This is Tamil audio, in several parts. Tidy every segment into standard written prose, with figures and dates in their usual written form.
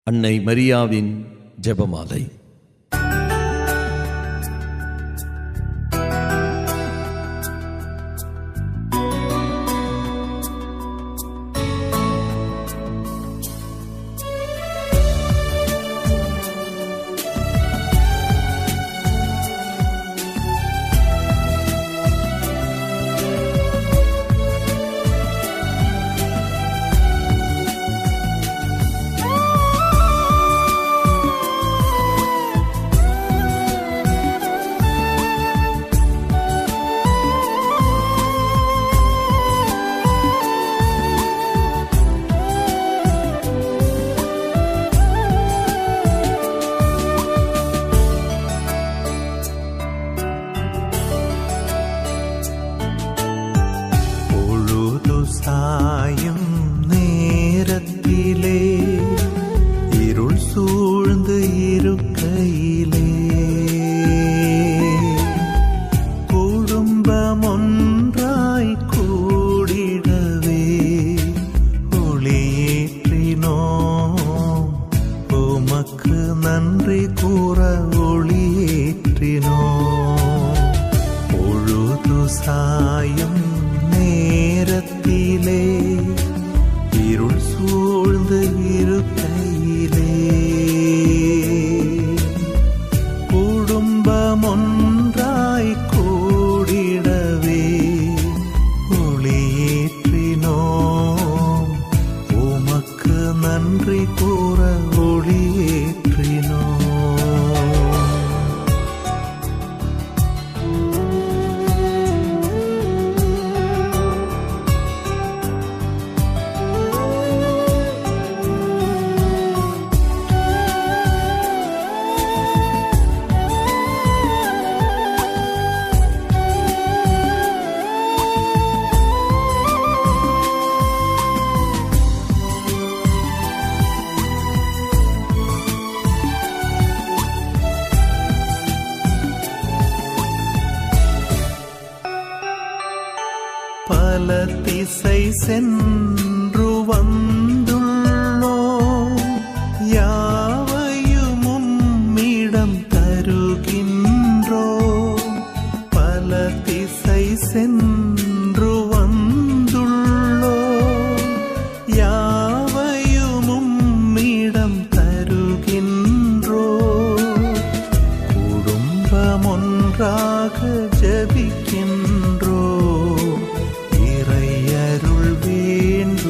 அன்னை மரியாவின் ஜெபமாலை. சாயும் நேரத்திலே இருள் சூழ்ந்து இருக்கையிலே குடும்பம் ஒன்றாய் கூடிடவே ஒளியேற்றினோம். உமக்கு நன்றி கூற ஒளியேற்றினோம். பொழுது சாயும் நேரத்திலே இருள் சூழ்ந்து இருக்கையிலே குடும்பம் ஒன்றாய் கூடிடவே ஒளியேற்றினோம். உமக்கு நன்றி கூற ஒளியேற்றினோம். பல திசை சென்று வந்துள்ளோம். யாவையும் உம்மிடம் தருகின்றோம். பல திசை சென்று வந்துள்ளோம். யாவையும் உம்மிடம் தருகின்றோம். குடும்பம் ஒன்றாக ஜெபிக்கின்றோம். இறையருள் வேண்டும்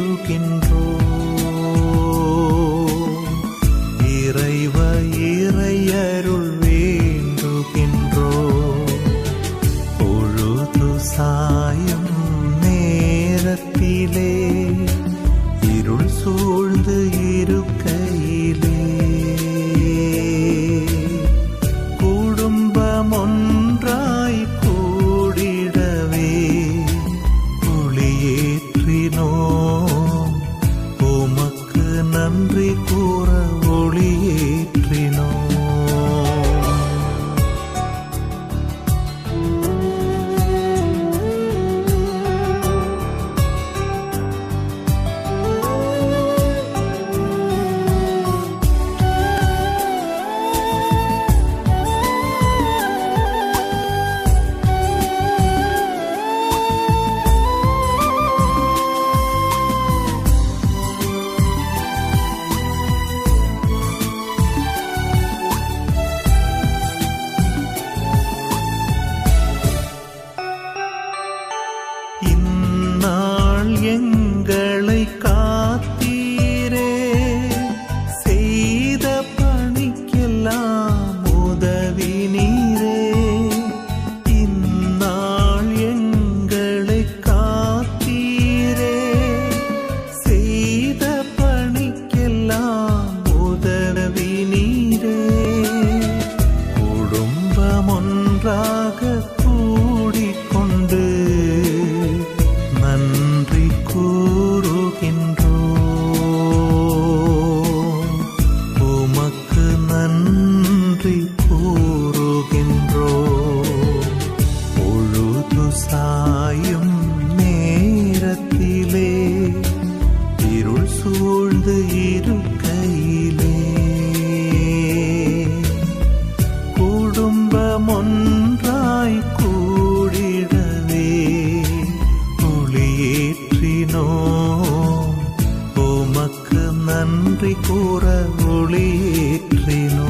புற ஒளியேற்றினோ.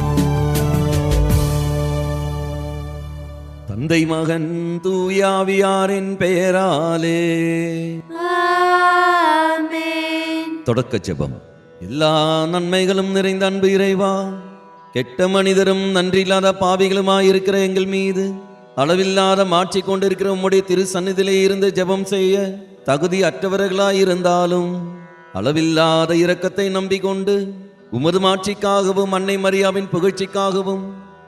தந்தை மகன் தூயாவியாரின் பெயராலே ஆமென். தொடக்க ஜெபம். எல்லா நன்மைகளும் நிறைந்த அன்பு இறைவா, கெட்ட மனிதரும் நன்றியில்லாத பாவிகளுமாயிருக்கிற எங்கள் மீது அளவில்லாத மாட்சி கொண்டிருக்கிற உம்முடைய திரு சந்நிதியிலே இருந்து ஜெபம் செய்ய தகுதி அற்றவர்களாயிருந்தாலும் அளவில்லாத இரக்கத்தை நம்பிக்கொண்டு உமது மாட்சிக்காகவும் அன்னை மரியாவின் புகழ்ச்சிக்காகவும்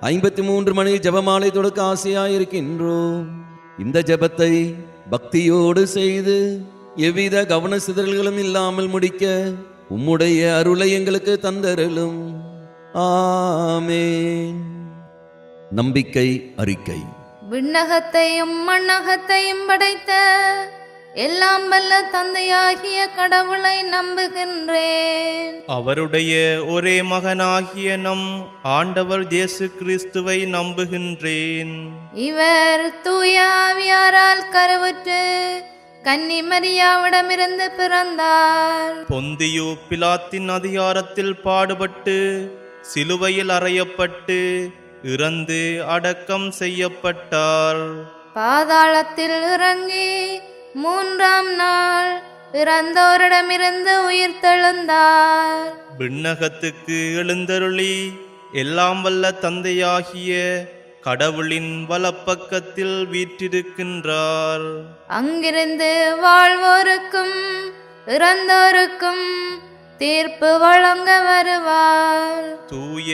53 மணி ஜெபமாலை தொடக்க ஆசையாயிருக்கின்றோம். இந்த ஜெபத்தை பக்தியோடு செய்து எவ்வித கவன சிதறல்களும் இல்லாமல் முடிக்க உம்முடைய அருளை எங்களுக்கு தந்தருளும். ஆமென். நம்பிக்கை அறிக்கை. விண்ணகத்தையும் மண்ணகத்தையும் படைத்த எல்லாம் வல்ல தந்தையாகிய கடவுளை நம்புகின்றேன். அவருடைய ஒரே மகனாகிய நம் ஆண்டவர் இயேசு கிறிஸ்துவை நம்புகின்றேன். இவர் தூய ஆவியாரால் கருவுற்று கன்னி மரியாவிடமிருந்து பிறந்தார். பொந்தியு பிலாத்தின் அதிகாரத்தில் பாடுபட்டு சிலுவையில் அறையப்பட்டு இறந்து அடக்கம் செய்யப்பட்டார். பாதாளத்தில் இறங்கி 3ஆம் நாள் இறந்தோரிடமிருந்து உயிர்த்தெழுந்தார். விண்ணகத்துக்கு எழுந்தருளி எல்லாம் வல்ல தந்தையாகிய கடவுளின் வலப்பக்கத்தில் வீற்றிருக்கின்றார். அங்கிருந்து வாழ்வோருக்கும் இறந்தோருக்கும் தீர்ப்பு வழங்க வருவார். தூய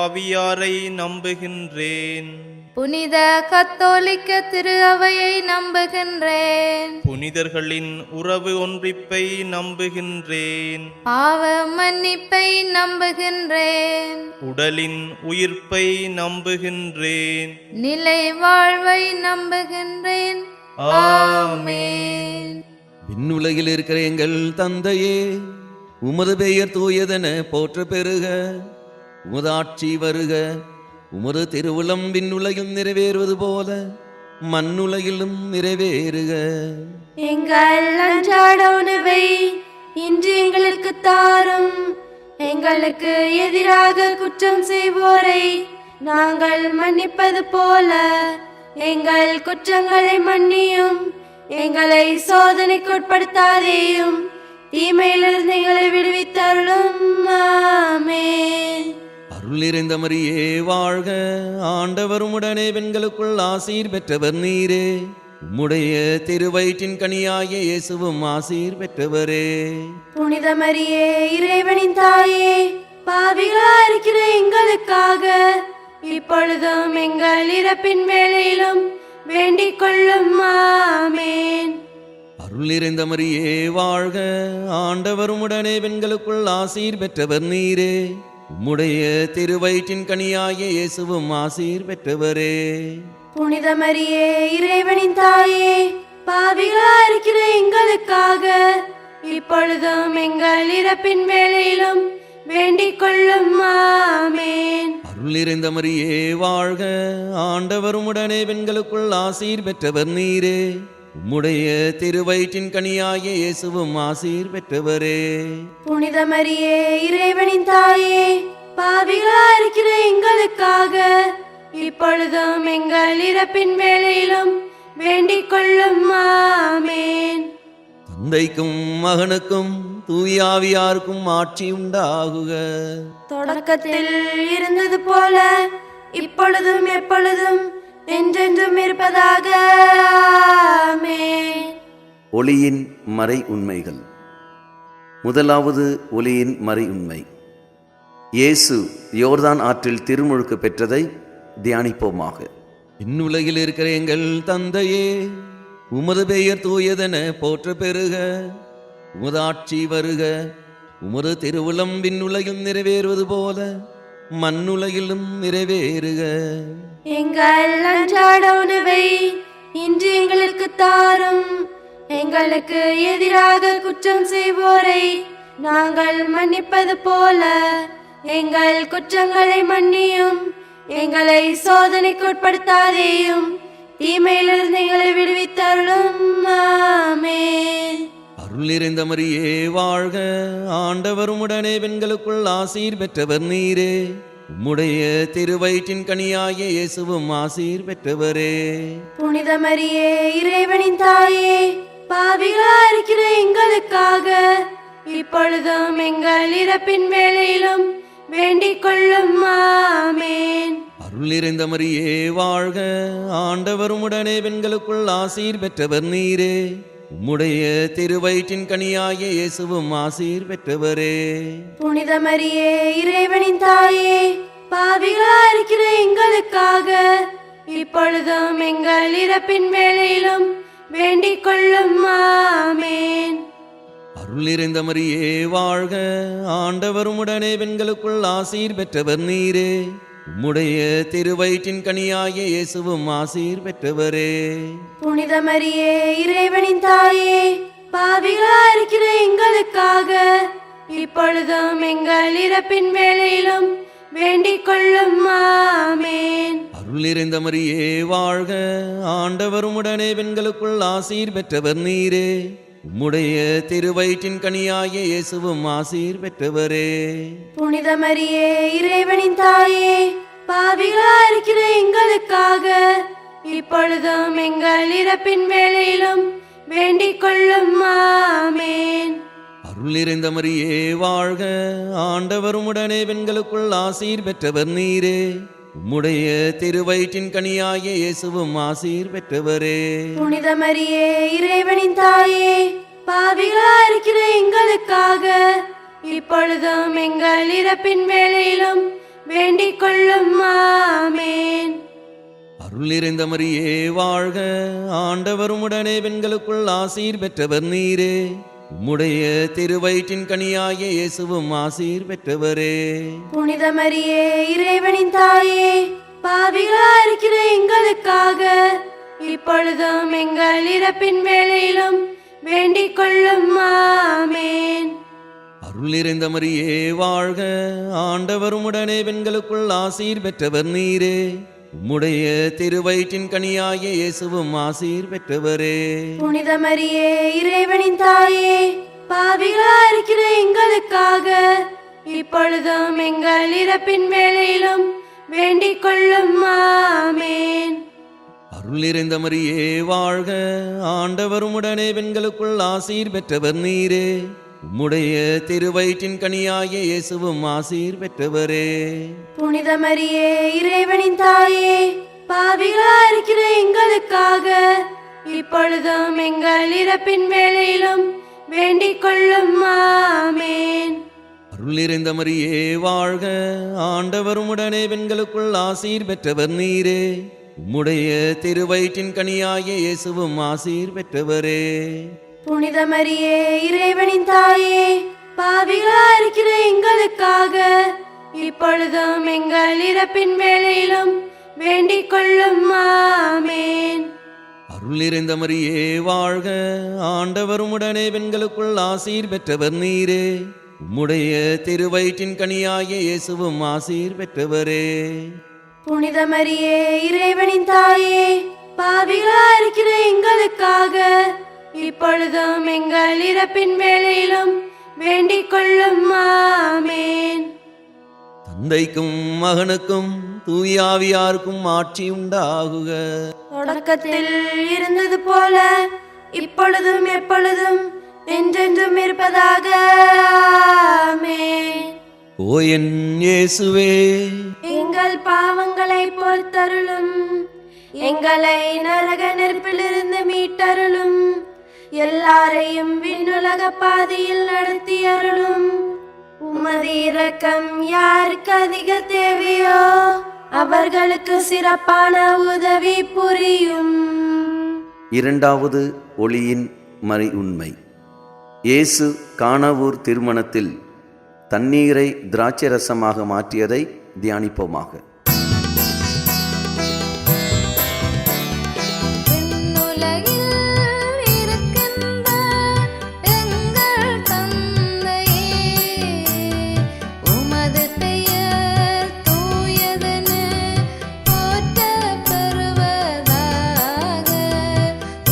ஆவியாரை நம்புகின்றேன். புனித கத்தோலிக்க திரு அவையை நம்புகின்றேன். புனிதர்களின் உறவு ஒன்றிப்பை நம்புகின்றேன். பாவ மன்னிப்பை நம்புகின்றேன். உடலின் உயிர்ப்பை நம்புகின்றேன். நிலை வாழ்வை நம்புகின்றேன். ஆமென். விண்ணுலகில் இருக்கிற எங்கள் தந்தையே, உமது பெயர் தூயதென போற்ற பெறுக. உமது ஆட்சி வருக. உமது திருவுளம் விண்ணுலகில் நிறைவேறுவது போல மண்ணுலகிலும் நிறைவேறுக. எங்கள் அன்றாட உணவை இன்று எங்களுக்கு தாரும். எங்களுக்கு எதிராக குற்றம் செய்வோரை நாங்கள் மன்னிப்பது போல எங்கள் குற்றங்களை மன்னியும். எங்களை சோதனைக்குட்படுத்தாதேயும், தீமையிலிருந்து எங்களை விடுவித்தருளும். ஆமென். அருள் நிறைந்த மரியே வாழ்க. ஆண்டவர் உம்முடனே பெண்களுக்குள் ஆசீர் பெற்றவர் நீரே. உம்முடைய திருவயிற்றின் கனியாகிய இயேசுவும் ஆசீர் பெற்றவரே. புனித மரியே, இறைவனின் தாயே, பாவிகளா இருக்கிற எங்களுக்காக இப்பொழுதும் எங்கள் இறப்பின் வேளையிலும் வேண்டிக் கொள்ளும். ஆமென். அருள் நிறைந்த மரியே வாழ்க. ஆண்டவர் உம்முடனே பெண்களுக்குள் ஆசீர் பெற்றவர் நீரே. உம்முடைய திருவயிற்றின் கனியாகிய இயேசுவும் ஆசீர் பெற்றவரே. புனித மரியே, இறைவனின் தாயே, பாவிகளா இருக்கிற எங்களுக்காக இப்பொழுதும் எங்கள் இறப்பின் வேளையிலும் வேண்டிக் கொள்ளும். ஆமென். அருள் நிறைந்த மரியே வாழ்க. ஆண்டவர் உம்முடனே பெண்களுக்குள் ஆசீர் பெற்றவர் நீரே. உம்முடைய திருவயிற்றின் கனியாகிய இயேசுவும் ஆசீர் பெற்றவரே. புனித மரியே, இறைவனின் தாயே, பாவிகளா இருக்கிற எங்களுக்காக இப்பொழுதும் எங்கள் இறப்பின் வேளையிலும் வேண்டிக் கொள்ளும். ஆமென். தந்தைக்கும் மகனுக்கும் தூயாவியாருக்கும் ஆட்சி உண்டாகுக. தொடக்கத்தில் இருந்தது போல இப்பொழுதும் எப்பொழுதும் என்றென்றும் இருப்பதாக. ஆமென். ஒளியின் மறை உண்மைகள். முதலாவது ஒளியின் மறை உண்மை. இயேசு யோர்தான் ஆற்றில் திருமுழுக்கு பெற்றதை தியானிப்போமாக. இன்னுலகில் இருக்கிற எங்கள் தந்தையே, உமது பெயர் தூயதென போற்ற பெறுக. உமது ஆட்சி வருக. உமது திருவுளம் விண்ணுலகில் நிறைவேறுவது போல மண்ணுலகிலும் நிறைவேறுக. எங்கள் அன்றாட உணவை இன்று எங்களுக்கு தாரும். எங்களுக்கு எதிராக குற்றம் செய்வோரை நாங்கள் மன்னிப்பது போல எங்கள் குற்றங்களை மன்னியும். எங்களை சோதனைக்குட்படுத்தாதேயும், தீமையிலிருந்து எங்களை விடுவித்தருளும். ஆமென். அருள் நிறைந்த மரியே வாழ்க, ஆண்டவர் உம்முடனே பெண்களுக்குள் ஆசீர் பெற்றவர் நீரே. உம்முடைய திருவயிற்றின் கனியாகிய இயேசுவும் ஆசீர் பெற்றவரே. புனித மரியே இறைவனின் தாயே, பாவிகளாயிருக்கிற எங்களுக்காக இப்பொழுதும் எங்கள் இறப்பின் வேளையிலும் வேண்டிக் கொள்ளும். ஆமென். அருள் நிறைந்த மரியே வாழ்க, ஆண்டவர் உம்முடனே பெண்களுக்குள் ஆசீர் பெற்றவர் நீரே. உம்முடைய திருவயிற்றின் கனியாகிய இயேசுவும் ஆசீர் பெற்றவரே. புனித மரியே இறைவனின் தாயே, பாவிகளாயிருக்கிற எங்களுக்காக இப்பொழுதும் எங்கள் இறப்பின் வேளையிலும் வேண்டிக் கொள்ளும். ஆமென். அருள் நிறைந்த மரியே வாழ்க, ஆண்டவர் உம்முடனே பெண்களுக்குள் ஆசீர் பெற்றவர் நீரே. உம்முடைய திருவயிற்றின் கனியாகிய இயேசுவும் ஆசீர் பெற்றவரே. புனித மரியே இறைவனின் தாயே, பாவிகளாயிருக்கிற எங்களுக்காக இப்பொழுதும் எங்கள் இறப்பின் வேளையிலும் வேண்டிக் கொள்ளும். ஆமென். அருள் நிறைந்த மரியே வாழ்க, ஆண்டவர் உம்முடனே பெண்களுக்குள் ஆசீர் பெற்றவர் நீரே. உம்முடைய திருவயிற்றின் கனியாகிய இயேசுவும் ஆசீர் பெற்றவரே. புனித மரியே இறைவனின் தாயே, பாவிகளாயிருக்கிற எங்களுக்காக இப்பொழுதும் எங்கள் இறப்பின் வேளையிலும் வேண்டிக் கொள்ளும். ஆமென். அருள் நிறைந்த மரியே வாழ்க, ஆண்டவர் உம்முடனே பெண்களுக்குள் ஆசீர் பெற்றவர் நீரே. உம்முடைய திருவயிற்றின் கனியாகிய இயேசுவும் ஆசீர் பெற்றவரே. புனித மரியே இறைவனின் தாயே, பாவிகளாயிருக்கிற எங்களுக்காக இப்பொழுதும் எங்கள் இறப்பின் வேளையிலும் வேண்டிக் கொள்ளும். ஆமென். அருள் நிறைந்த மரியே வாழ்க, ஆண்டவர் உம்முடனே பெண்களுக்குள் ஆசீர் பெற்றவர் நீரே. உம்முடைய திருவயிற்றின் கனியாகிய இயேசுவும் ஆசீர் பெற்றவரே. புனித மரியே இறைவனின் தாயே, பாவிகளாயிருக்கிற எங்களுக்காக இப்பொழுதும் எங்கள் இறப்பின் வேளையிலும் வேண்டிக் கொள்ளும். ஆமென். அருள் நிறைந்த மரியே வாழ்க, ஆண்டவர் உம்முடனே பெண்களுக்குள் ஆசீர் பெற்றவர் நீரே. உம்முடைய திருவயிற்றின் கனியாகிய இயேசுவும் ஆசீர் பெற்றவரே. புனித மரியே இறைவனின் தாயே, பாவிகளாயிருக்கிற எங்களுக்காக இப்பொழுதும் எங்கள் இறப்பின் வேளையிலும் வேண்டிக் கொள்ளும். ஆமென். அருள் நிறைந்த மரியே வாழ்க, ஆண்டவர் உம்முடனே பெண்களுக்குள் ஆசீர் பெற்றவர் நீரே. உம்முடைய திருவயிற்றின் கனியாகிய இயேசுவும் ஆசீர் பெற்றவரே. புனித மரியே இறைவனின் தாயே, பாவிகளாயிருக்கிற எங்களுக்காக இப்பொழுதும் எங்கள் இறப்பின் வேளையிலும் வேண்டிக் கொள்ளும். ஆமென். அருள் நிறைந்த மரியே வாழ்க, ஆண்டவர் உம்முடனே பெண்களுக்குள் ஆசீர் பெற்றவர் நீரே. உம்முடைய திருவயிற்றின் கனியாகிய இயேசுவும் ஆசீர் பெற்றவரே. புனித மரியே இறைவனின் தாயே, பாவிகளாயிருக்கிற எங்களுக்காக இப்பொழுதும் எங்கள் இறப்பின் வேளையிலும் வேண்டிக் கொள்ளும். ஆமென். அருள் நிறைந்த மரியே வாழ்க, ஆண்டவர் உம்முடனே பெண்களுக்குள் ஆசீர் பெற்றவர் நீரே. உம்முடைய திருவயிற்றின் கனியாகிய இயேசுவும் ஆசீர் பெற்றவரே. புனித மரியே இறைவனின் தாயே, பாவிகளாயிருக்கிற எங்களுக்காக இப்பொழுதும் எங்கள் இறப்பின் வேளையிலும் வேண்டிக் கொள்ளும். ஆமென். தந்தைக்கும் மகனுக்கும் தூயாவியாருக்கும் ஆட்சி உண்டாகுக. தொடக்கத்தில் இருந்தது போல இப்பொழுதும் எப்பொழுதும் என்றென்றும் இருப்பதாக. ஆமென். ஓ என் இயேசுவே, எங்கள் பாவங்களை பொறுத்தருளும், எங்களை நரக நெருப்பிலிருந்து மீட்டருளும், எல்லாரையும் விண்ணுலக பாதையில் நடத்தி அருளும். உமது இரக்கம் யாருக்கு அதிக தேவையோ அவர்களுக்கு சிறப்பான உதவி புரியும். இரண்டாவது ஒளியின் மறை உண்மை. இயேசு கானாவூர் திருமணத்தில் தண்ணீரை திராட்சை ரசமாக மாற்றியதை தியானிப்போமாக.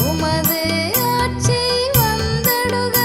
உமது ஆட்சி வந்தடுக.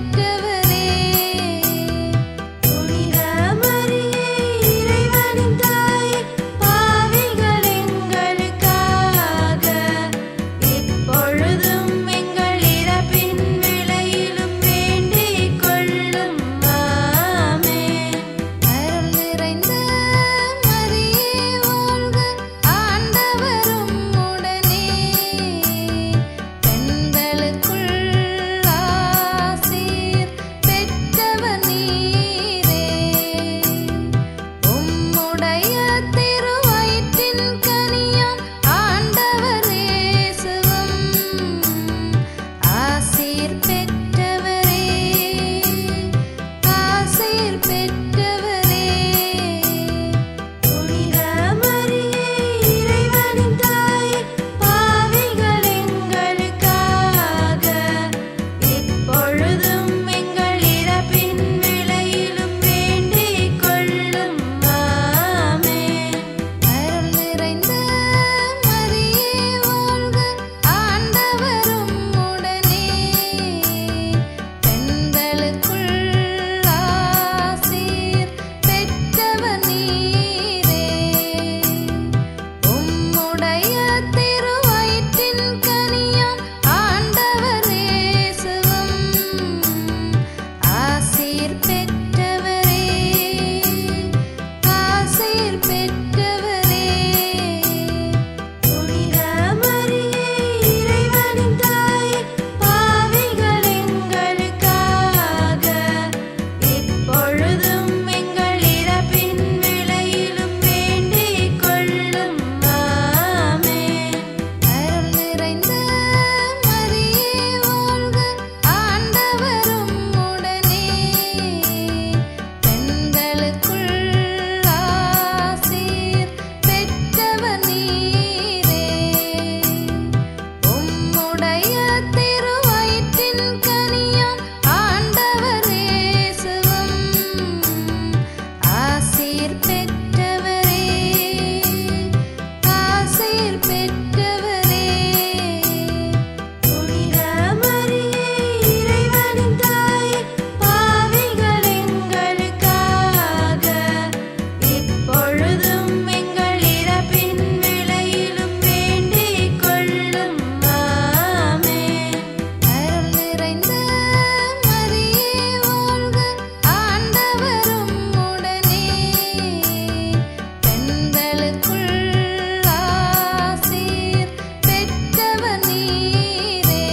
பெற்றவரே. புனித மரியே இறைவனின் தாயே, பாவிகள் எங்களுக்காக இப்பொழுதும் எங்கள் இறப்பின் வேளையிலும் வேண்டிக் கொள்ளும். ஆமென். அருள் நிறைந்த மரியே வாழ்க, ஆண்டவரும் உடனே. பெண்களுக்குள் ஆசீர் பெற்றவர் நீரே. உம்முடைய திருவயிற்றின் கனியாம் ஆண்டவர் இயேசுவும் ஆசீர் பெற்றவரே. ஆசீர் பெற்றவரே. புனித மரியே இறைவனின் தாயே, பாவிகள் எங்களுக்காக இப்பொழுதும் எங்கள் இறப்பின் வேளையிலும் வேண்டிக் கொள்ளும். ஆமென். அருள் நிறைந்த மரியே வாழ்க, ஆண்டவரும் உடனே. பெண்களுக்குள் ஆசீர் பெற்றவர் நீரே. உம்முடைய திருவயிற்றின் கனியாம் ஆண்டவர் இயேசுவும் ஆசீர் பெற்றவரே. ஆசீர் பெற்றவரே. புனித மரியே இறைவனின் தாயே, பாவிகள் எங்களுக்காக இப்பொழுதும் எங்கள் இறப்பின் வேளையிலும் வேண்டிக் கொள்ளும். ஆமென். அருள் நிறைந்த மரியே வாழ்க, ஆண்டவரும் உடனே. பெண்களுக்குள் ஆசீர் பெற்றவர் நீரே. உம்முடைய திருவயிற்றின் கனியாம் ஆண்டவர் இயேசுவும் ஆசீர் பெற்றவரே. ஆசீர் பெற்றவரே. புனித மரியே இறைவனின் தாயே, பாவிகள் எங்களுக்காக இப்பொழுதும் எங்கள் இறப்பின் வேளையிலும் வேண்டிக் கொள்ளும். ஆமென். அருள் நிறைந்த மரியே வாழ்க, ஆண்டவரும் உடனே. பெண்களுக்குள் ஆசீர் பெற்றவர் நீரே.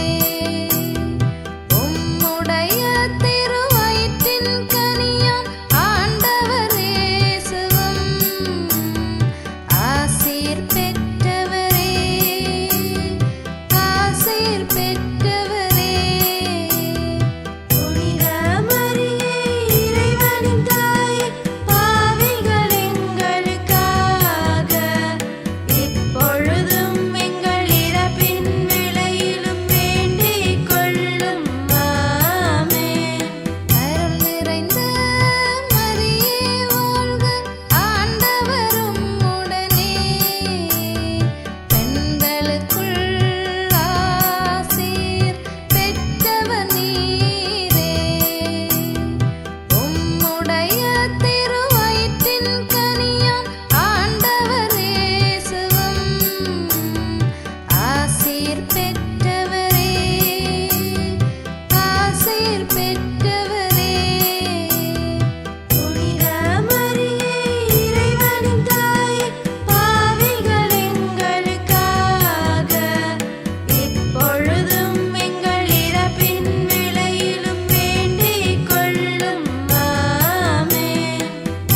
உம்முடைய திருவயிற்றின் கனியாம் ஆண்டவர் இயேசுவும் ஆசீர் பெற்றவரே. ஆசீர் பெற்றவரே. புனித மரியே இறைவனின் தாயே, பாவிகள் எங்களுக்காக இப்பொழுதும் எங்கள் இறப்பின் வேளையிலும் வேண்டிக் கொள்ளும். ஆமென். அருள் நிறைந்த மரியே வாழ்க, ஆண்டவரும் உடனே. பெண்களுக்குள் ஆசீர் பெற்றவர் நீரே. உம்முடைய திருவயிற்றின் கனியாம் ஆண்டவர் இயேசுவும் ஆசீர் பெற்றவரே. ஆசீர் பெற்றவரே. புனித மரியே இறைவனின் தாயே, பாவிகள் எங்களுக்காக இப்பொழுதும் எங்கள் இறப்பின் வேளையிலும் வேண்டிக் கொள்ளும். ஆமென்.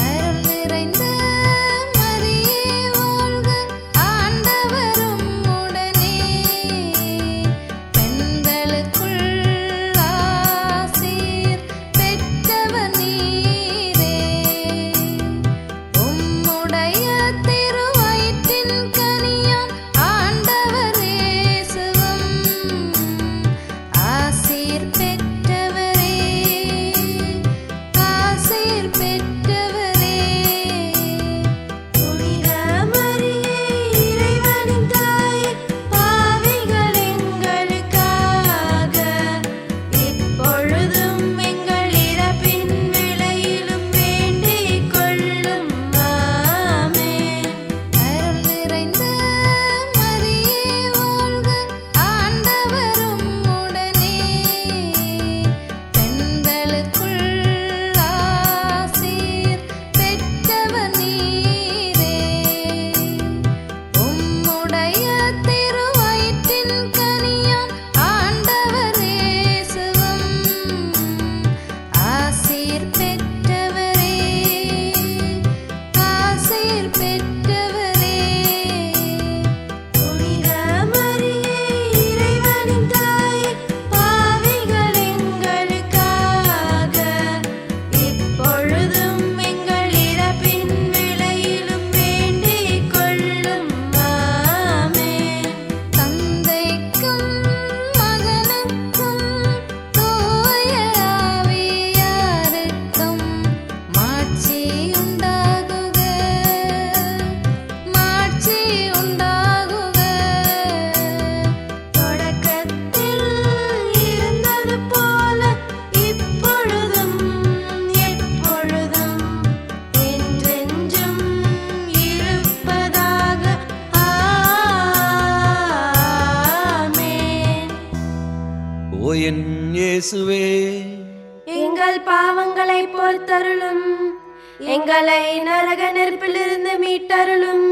அருள் நிறைந்த மரியே வாழ்க, ஆண்டவரும் உடனே. பெண்களுக்குள் ஆசீர் எங்கள் பாவங்களை பொறுத்தருளும். எங்களை நரக நெருப்பிலிருந்து மீட்டருளும்.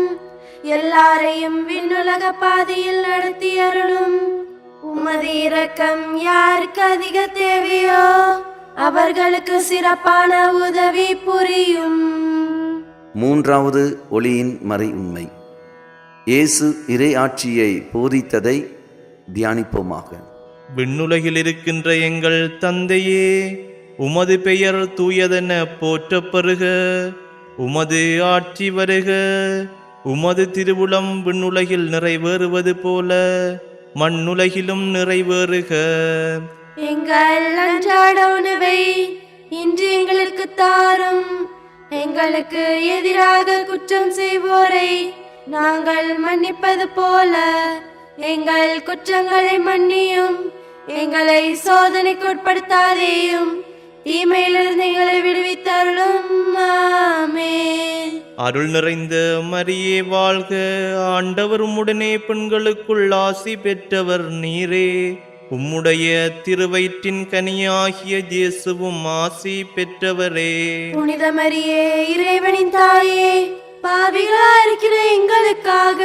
எல்லாரையும் விண்ணுலக பாதையில் நடத்தி அருளும். உமது இரக்கம் யாருக்கு அதிக தேவையோ அவர்களுக்கு சிறப்பான உதவி புரியும். மூன்றாவது ஒளியின் மறை உண்மை. இயேசு இறை ஆட்சியை போதித்ததை தியானிப்போமாக. விண்ணுலகில் இருக்கின்ற எங்கள் தந்தையே, உமது பெயர் தூயதென போற்றப் பெறுக. உமது ஆட்சி வருக. உமது திருவுளம் விண்ணுலகில் நிறைவேறுவது போல மண்ணுலகிலும் நிறைவேறுக. எங்கள் அன்றாட உணவை இன்று எங்களுக்கு தாரும். எங்களுக்கு எதிராக குற்றம் செய்வோரை நாங்கள் மன்னிப்பது போல எங்கள் குற்றங்களை மன்னியும். எங்களை சோதனைக்கு உட்படுத்தாதேயும், தீமையிலிருந்து எங்களை விடுவித்தருளும். ஆமென். அருள் நிறைந்த மரியே வாழ்க. ஆண்டவர் உம்முடனே பெண்களுக்குள் ஆசி பெற்றவர் நீரே. உம்முடைய திருவயிற்றின் கனியாகிய இயேசுவும் ஆசி பெற்றவரே. புனித மரியே, இறைவனின் தாயே, பாவிகளா இருக்கிற எங்களுக்காக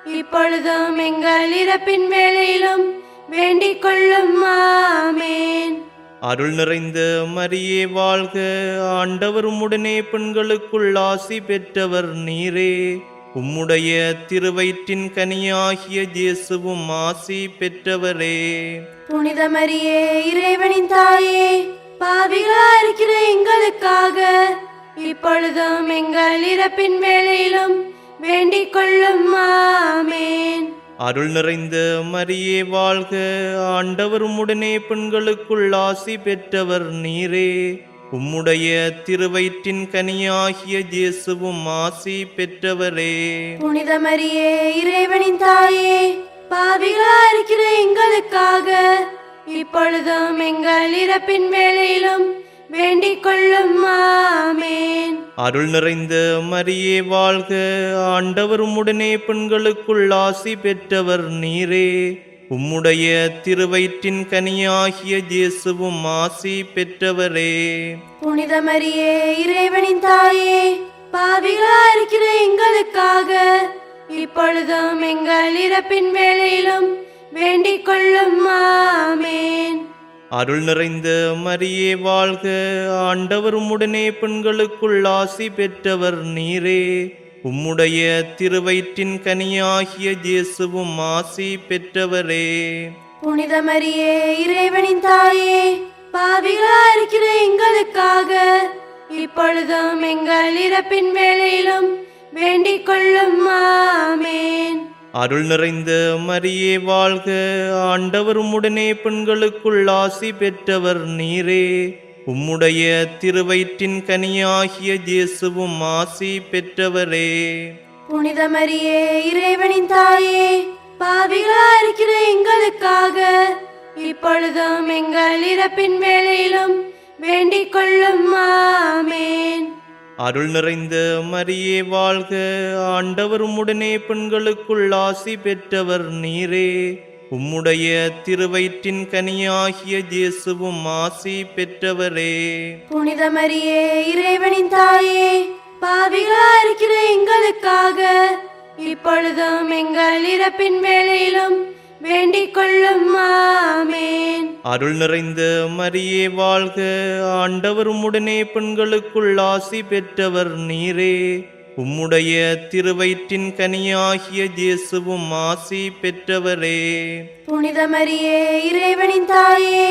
இப்பொழுதும் எங்கள் இறப்பின் வேளையிலும் வேண்டிக் கொள்ளும். ஆமென். அருள் நிறைந்த மரியே வாழ்க. ஆண்டவர் உம்முடனே பெண்களுக்குள் ஆசி பெற்றவர் நீரே. உம்முடைய திருவயிற்றின் கனியாகிய இயேசுவும் ஆசி பெற்றவரே. புனித மரியே, இறைவனின் தாயே, பாவிகளா இருக்கிற எங்களுக்காக இப்பொழுதும் எங்கள் இறப்பின் வேளையிலும் வேண்டிக் கொள்ளும். ஆமென். அருள் நிறைந்த மரியே வாழ்க. ஆண்டவர் உம்முடனே பெண்களுக்குள் ஆசி பெற்றவர் நீரே. உம்முடைய திருவயிற்றின் கனியாகிய இயேசுவும் ஆசி பெற்றவரே. புனித மரியே, இறைவனின் தாயே, பாவிகளா இருக்கிற எங்களுக்காக இப்பொழுதும் எங்கள் இறப்பின் வேளையிலும் வேண்டிக் கொள்ளும். ஆமென். அருள் நிறைந்த மரியே வாழ்க. ஆண்டவர் உம்முடனே பெண்களுக்குள் ஆசி பெற்றவர் நீரே. உம்முடைய திருவயிற்றின் கனியாகிய இயேசுவும் ஆசி பெற்றவரே. புனித மரியே, இறைவனின் தாயே, பாவிகளா இருக்கிற எங்களுக்காக இப்பொழுதும் எங்கள் இறப்பின் வேளையிலும் வேண்டிக் கொள்ளும். ஆமென். அருள் நிறைந்த மரியே வாழ்க. ஆண்டவர் உம்முடனே பெண்களுக்குள் ஆசி பெற்றவர் நீரே. உம்முடைய திருவயிற்றின் கனியாகிய இயேசுவும் ஆசி பெற்றவரே. புனித மரியே, இறைவனின் தாயே, பாவிகளா இருக்கிற எங்களுக்காக இப்பொழுதும் எங்கள் இறப்பின் வேளையிலும் வேண்டிக் கொள்ளும். ஆமென். அருள் நிறைந்த மரியே வாழ்க. ஆண்டவர் உம்முடனே பெண்களுக்குள் ஆசி பெற்றவர் நீரே. உம்முடைய திருவயிற்றின் கனியாகிய இயேசுவும் ஆசி பெற்றவரே. புனித மரியே, இறைவனின் தாயே, பாவிகளா இருக்கிற எங்களுக்காக இப்பொழுதும் எங்கள் இறப்பின் வேளையிலும் வேண்டிக் கொள்ளும். ஆமென். அருள் நிறைந்த மரியே வாழ்க. ஆண்டவர் உம்முடனே பெண்களுக்குள் ஆசி பெற்றவர் நீரே. உம்முடைய திருவயிற்றின் கனியாகிய இயேசுவும் ஆசி பெற்றவரே. புனித மரியே, இறைவனின் தாயே, பாவிகளா இருக்கிற எங்களுக்காக இப்பொழுதும் எங்கள் இறப்பின் வேளையிலும் வேண்டிக் கொள்ளும். ஆமென். அருள் நிறைந்த மரியே வாழ்க. ஆண்டவர் உம்முடனே பெண்களுக்குள் ஆசி பெற்றவர் நீரே. உம்முடைய திருவயிற்றின் கனியாகிய இயேசுவும் ஆசி பெற்றவரே. புனித மரியே, இறைவனின் தாயே,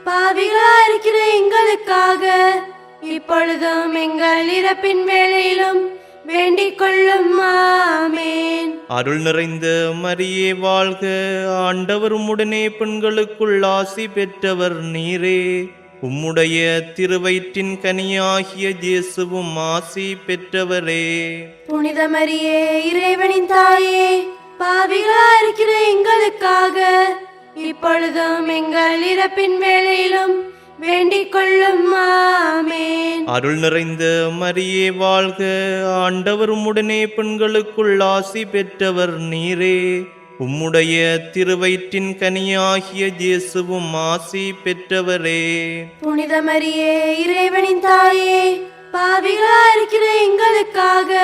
பாவிகளா இருக்கிற எங்களுக்காக இப்பொழுதும் எங்கள் இறப்பின் வேளையிலும் வேண்டிக் கொள்ளும். ஆமென். அருள் நிறைந்த மரியே வாழ்க. ஆண்டவர் உம்முடனே பெண்களுக்குள் ஆசி பெற்றவர் நீரே. உம்முடைய திருவயிற்றின் கனியாகிய இயேசுவும் ஆசி பெற்றவரே. புனித மரியே, இறைவனின் தாயே, பாவிகளா இருக்கிற எங்களுக்காக இப்பொழுதும் எங்கள் இறப்பின் வேளையிலும் வேண்டிக் கொள்ளும். ஆமென். அருள் நிறைந்த மரியே வாழ்க. ஆண்டவர் உம்முடனே பெண்களுக்குள் ஆசி பெற்றவர் நீரே. உம்முடைய திருவயிற்றின் கனியாகிய இயேசுவும் ஆசி பெற்றவரே. புனித மரியே இறைவனின் தாயே, பாவிகளாயிருக்கிற எங்களுக்காக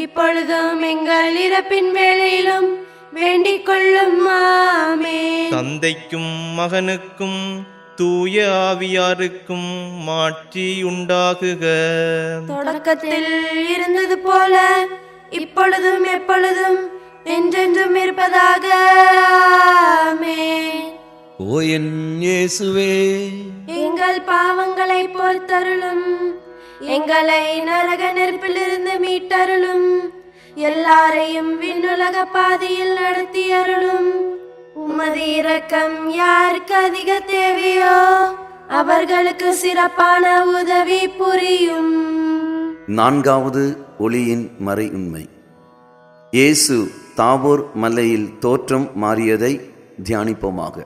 இப்பொழுதும் எங்கள் இறப்பின் வேளையிலும் வேண்டிக் கொள்ளும். ஆமென். தந்தைக்கும் மகனுக்கும் தூய ஆவியாருக்கும் மாட்சி உண்டாகுக. தொடக்கத்தில் இருந்தது போல இப்பொழுதும் எப்பொழுதும் என்றென்றும் இருப்பதாக. ஆமென். ஓ என் இயேசுவே, எங்கள் பாவங்களை பொறுத்தருளும், எங்களை நரக நெருப்பிலிருந்து மீட்டருளும், எல்லாரையும் விண்ணுலக பாதையில் நடத்தி அருளும். உமது இரக்கம் யாருக்கு அதிக தேவையோ அவர்களுக்கு சிறப்பான உதவி புரியும். நான்காவது ஒளியின் மறை உண்மை. இயேசு தாபோர் மலையில் தோற்றம் மாறியதை தியானிப்போமாக.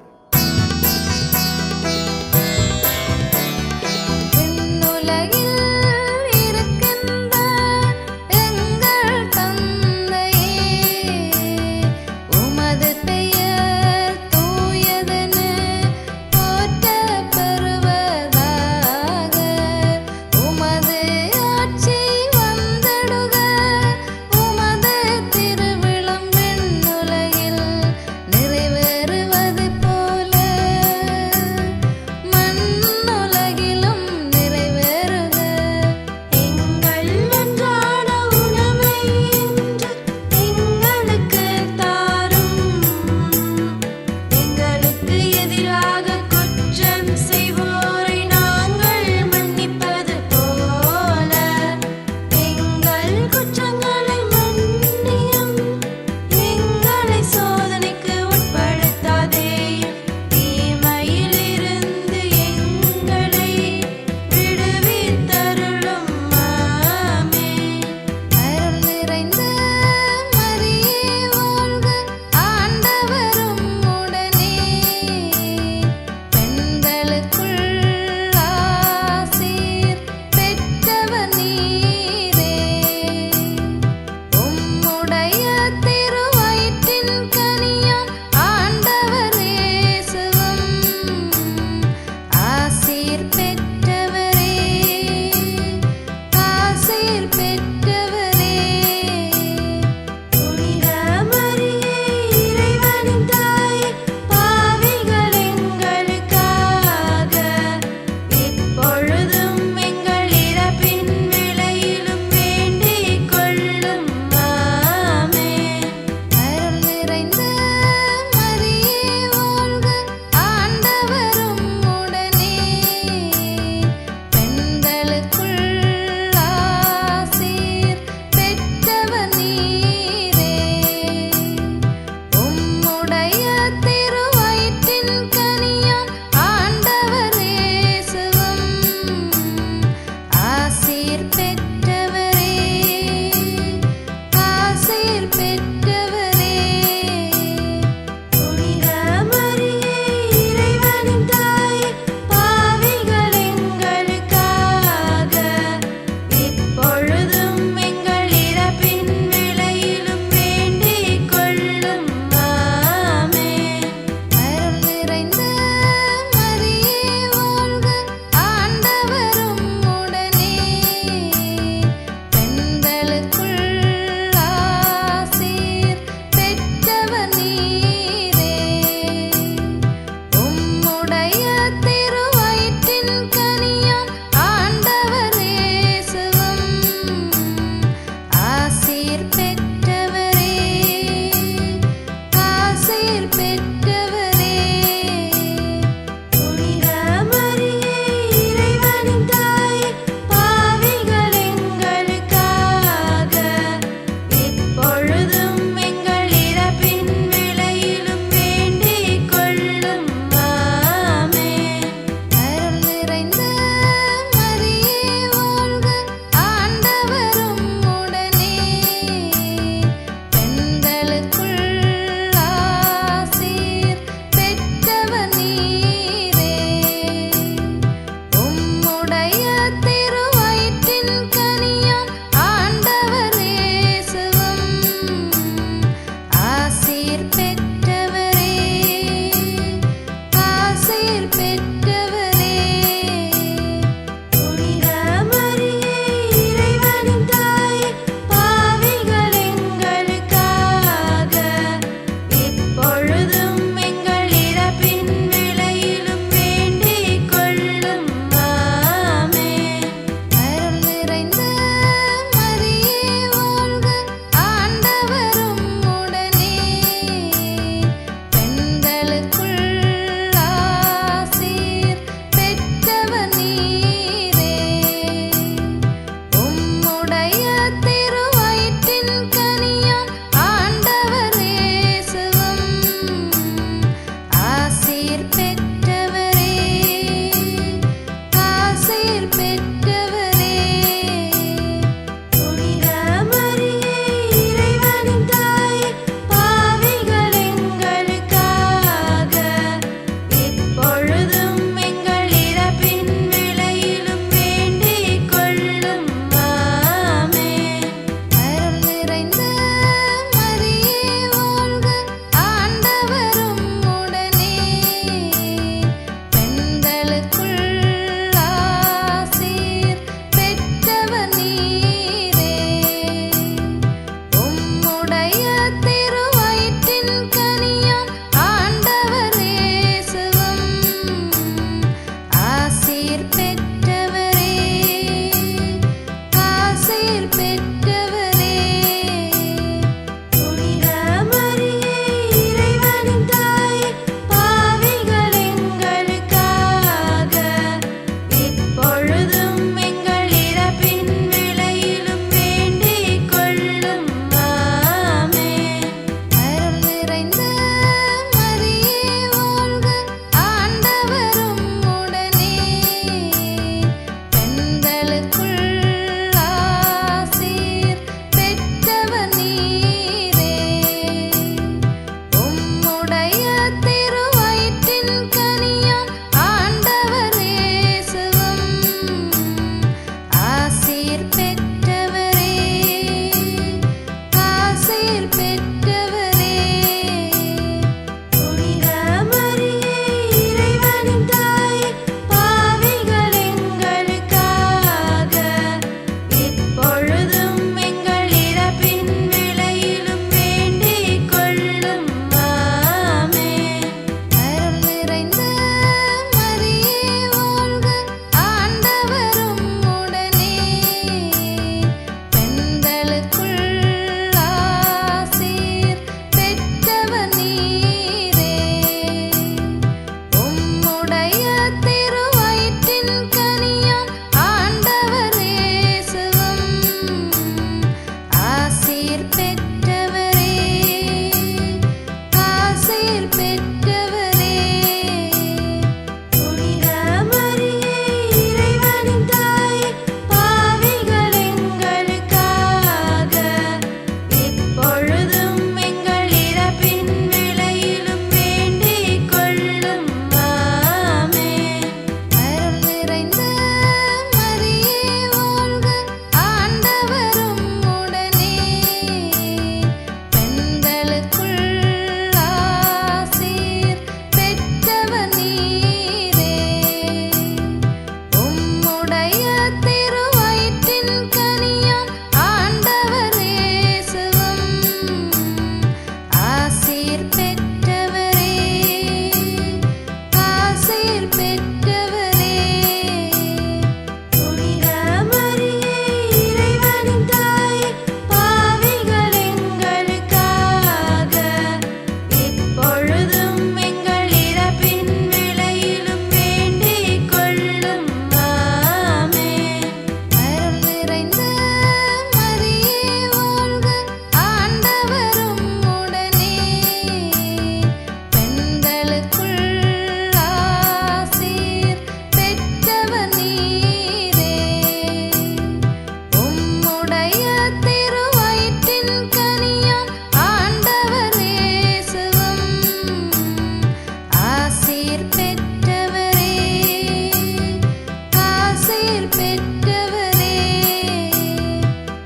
நீர் பெற்றவரே.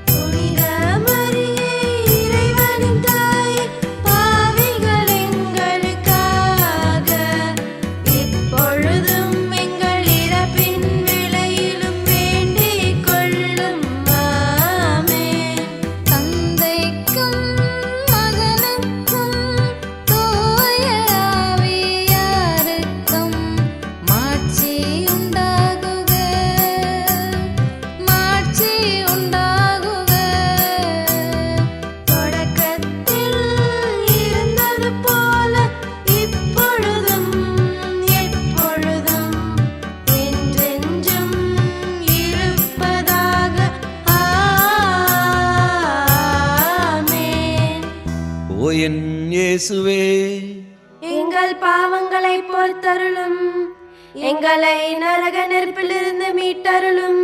புனித மரியே, இறைவனின் தாயே, பாவிகள் எங்களுக்காக இப்பொழுதும் எங்கள் இறப்பின் வேளையிலும் வேண்டிக் கொள்ளும். ஆமென். தந்தைக்கும் மகனுக்கும் தூய ஆவியாருக்கும் மாட்சி உண்டாகுக, மாட்சி உண்டாகுக. தொடக்கத்தில் இருந்தது போல இப்பொழுதும் எப்பொழுதும் என்றென்றும் இருப்பதாக. ஆமென். ஓ என் இயேசுவே, எங்கள் பாவங்களை பொறுத்தருளும், எங்களை நரக நெருப்பிலிருந்து மீட்டருளும்,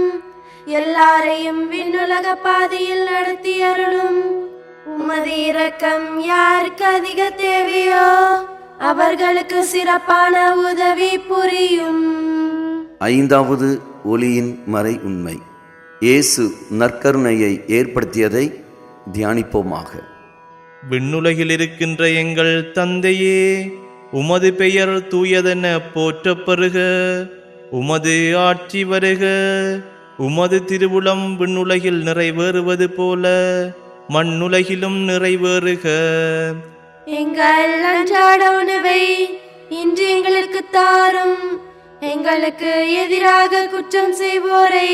எல்லாரையும் விண்ணுலக பாதையில் நடத்தி அருளும். உமது இரக்கம் யாருக்கு அதிக தேவையோ அவர்களுக்கு சிறப்பான உதவி புரியும். ஐந்தாவது ஒளியின் மறை உண்மை. இயேசு நற்கருணையை ஏற்படுத்தியதை தியானிப்போமாக. விண்ணுலகில் இருக்கின்ற எங்கள் தந்தையே, உமது பெயர் தூயதென போற்றப் பெறுக. உமது ஆட்சி வருக. உமது திருவுளம் விண்ணுலகில் நிறைவேறுவது போல மண்ணுலகிலும் நிறைவேறுக. எங்கள் அன்றாட உணவை இன்று எங்களுக்கு தாரும். எங்களுக்கு எதிராக குற்றம் செய்வோரை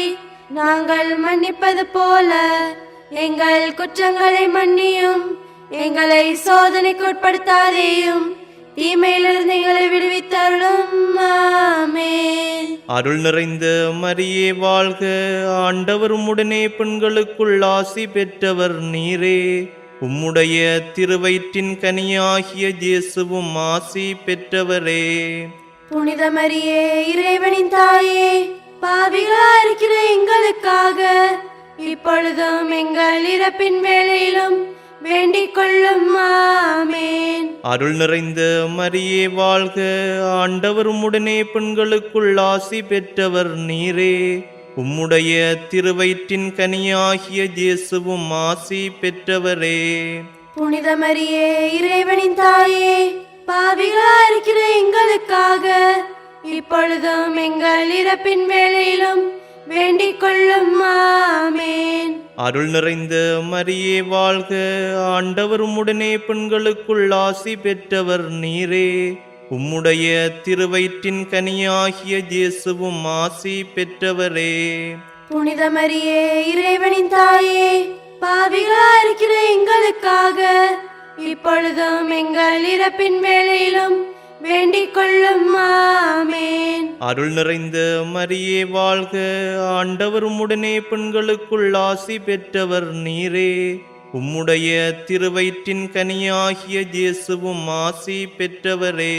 நாங்கள் மன்னிப்பது போல எங்கள் குற்றங்களை மன்னியும். எங்களை சோதனைக்கு உட்படுத்தாதேயும், தீமையிலிருந்து எங்களை விடுவித்தருளும். ஆமென். அருள் நிறைந்த மரியே வாழ்க. ஆண்டவர் உம்முடனே பெண்களுக்குள் ஆசி பெற்றவர் நீரே. உம்முடைய திருவயிற்றின் கனியாகிய இயேசுவும் ஆசி பெற்றவரே. புனித மரியே, இறைவனின் தாயே, பாவிகளாயிருக்கிற எங்களுக்காக இப்பொழுதும் எங்கள் இறப்பின் வேளையிலும் வேண்டிக் கொள்ளும். ஆமென். அருள் நிறைந்த மரியே வாழ்க. ஆண்டவர் உம்முடனே பெண்களுக்குள் ஆசி பெற்றவர் நீரே. உம்முடைய திருவயிற்றின் கனியாகிய இயேசுவும் ஆசி பெற்றவரே. புனித மரியே, இறைவனின் தாயே, பாவிகளாயிருக்கிற எங்களுக்காக இப்பொழுதும் எங்கள் இறப்பின் வேளையிலும் வேண்டிக் கொள்ளும். ஆமென். அருள் நிறைந்த மரியே வாழ்க. ஆண்டவர் உம்முடனே பெண்களுக்குள் ஆசி பெற்றவர் நீரே. உம்முடைய திருவயிற்றின் கனியாகிய இயேசுவும் ஆசி பெற்றவரே. புனித மரியே, இறைவனின் தாயே, பாவிகளாயிருக்கிற எங்களுக்காக இப்பொழுதும் எங்கள் இறப்பின் வேளையிலும் வேண்டிக் கொள்ளும். ஆமென். அருள் நிறைந்த மரியே வாழ்க. ஆண்டவர் உம்முடனே பெண்களுக்குள் ஆசி பெற்றவர் நீரே. உம்முடைய திருவயிற்றின் கனியாகிய இயேசுவும் ஆசி பெற்றவரே.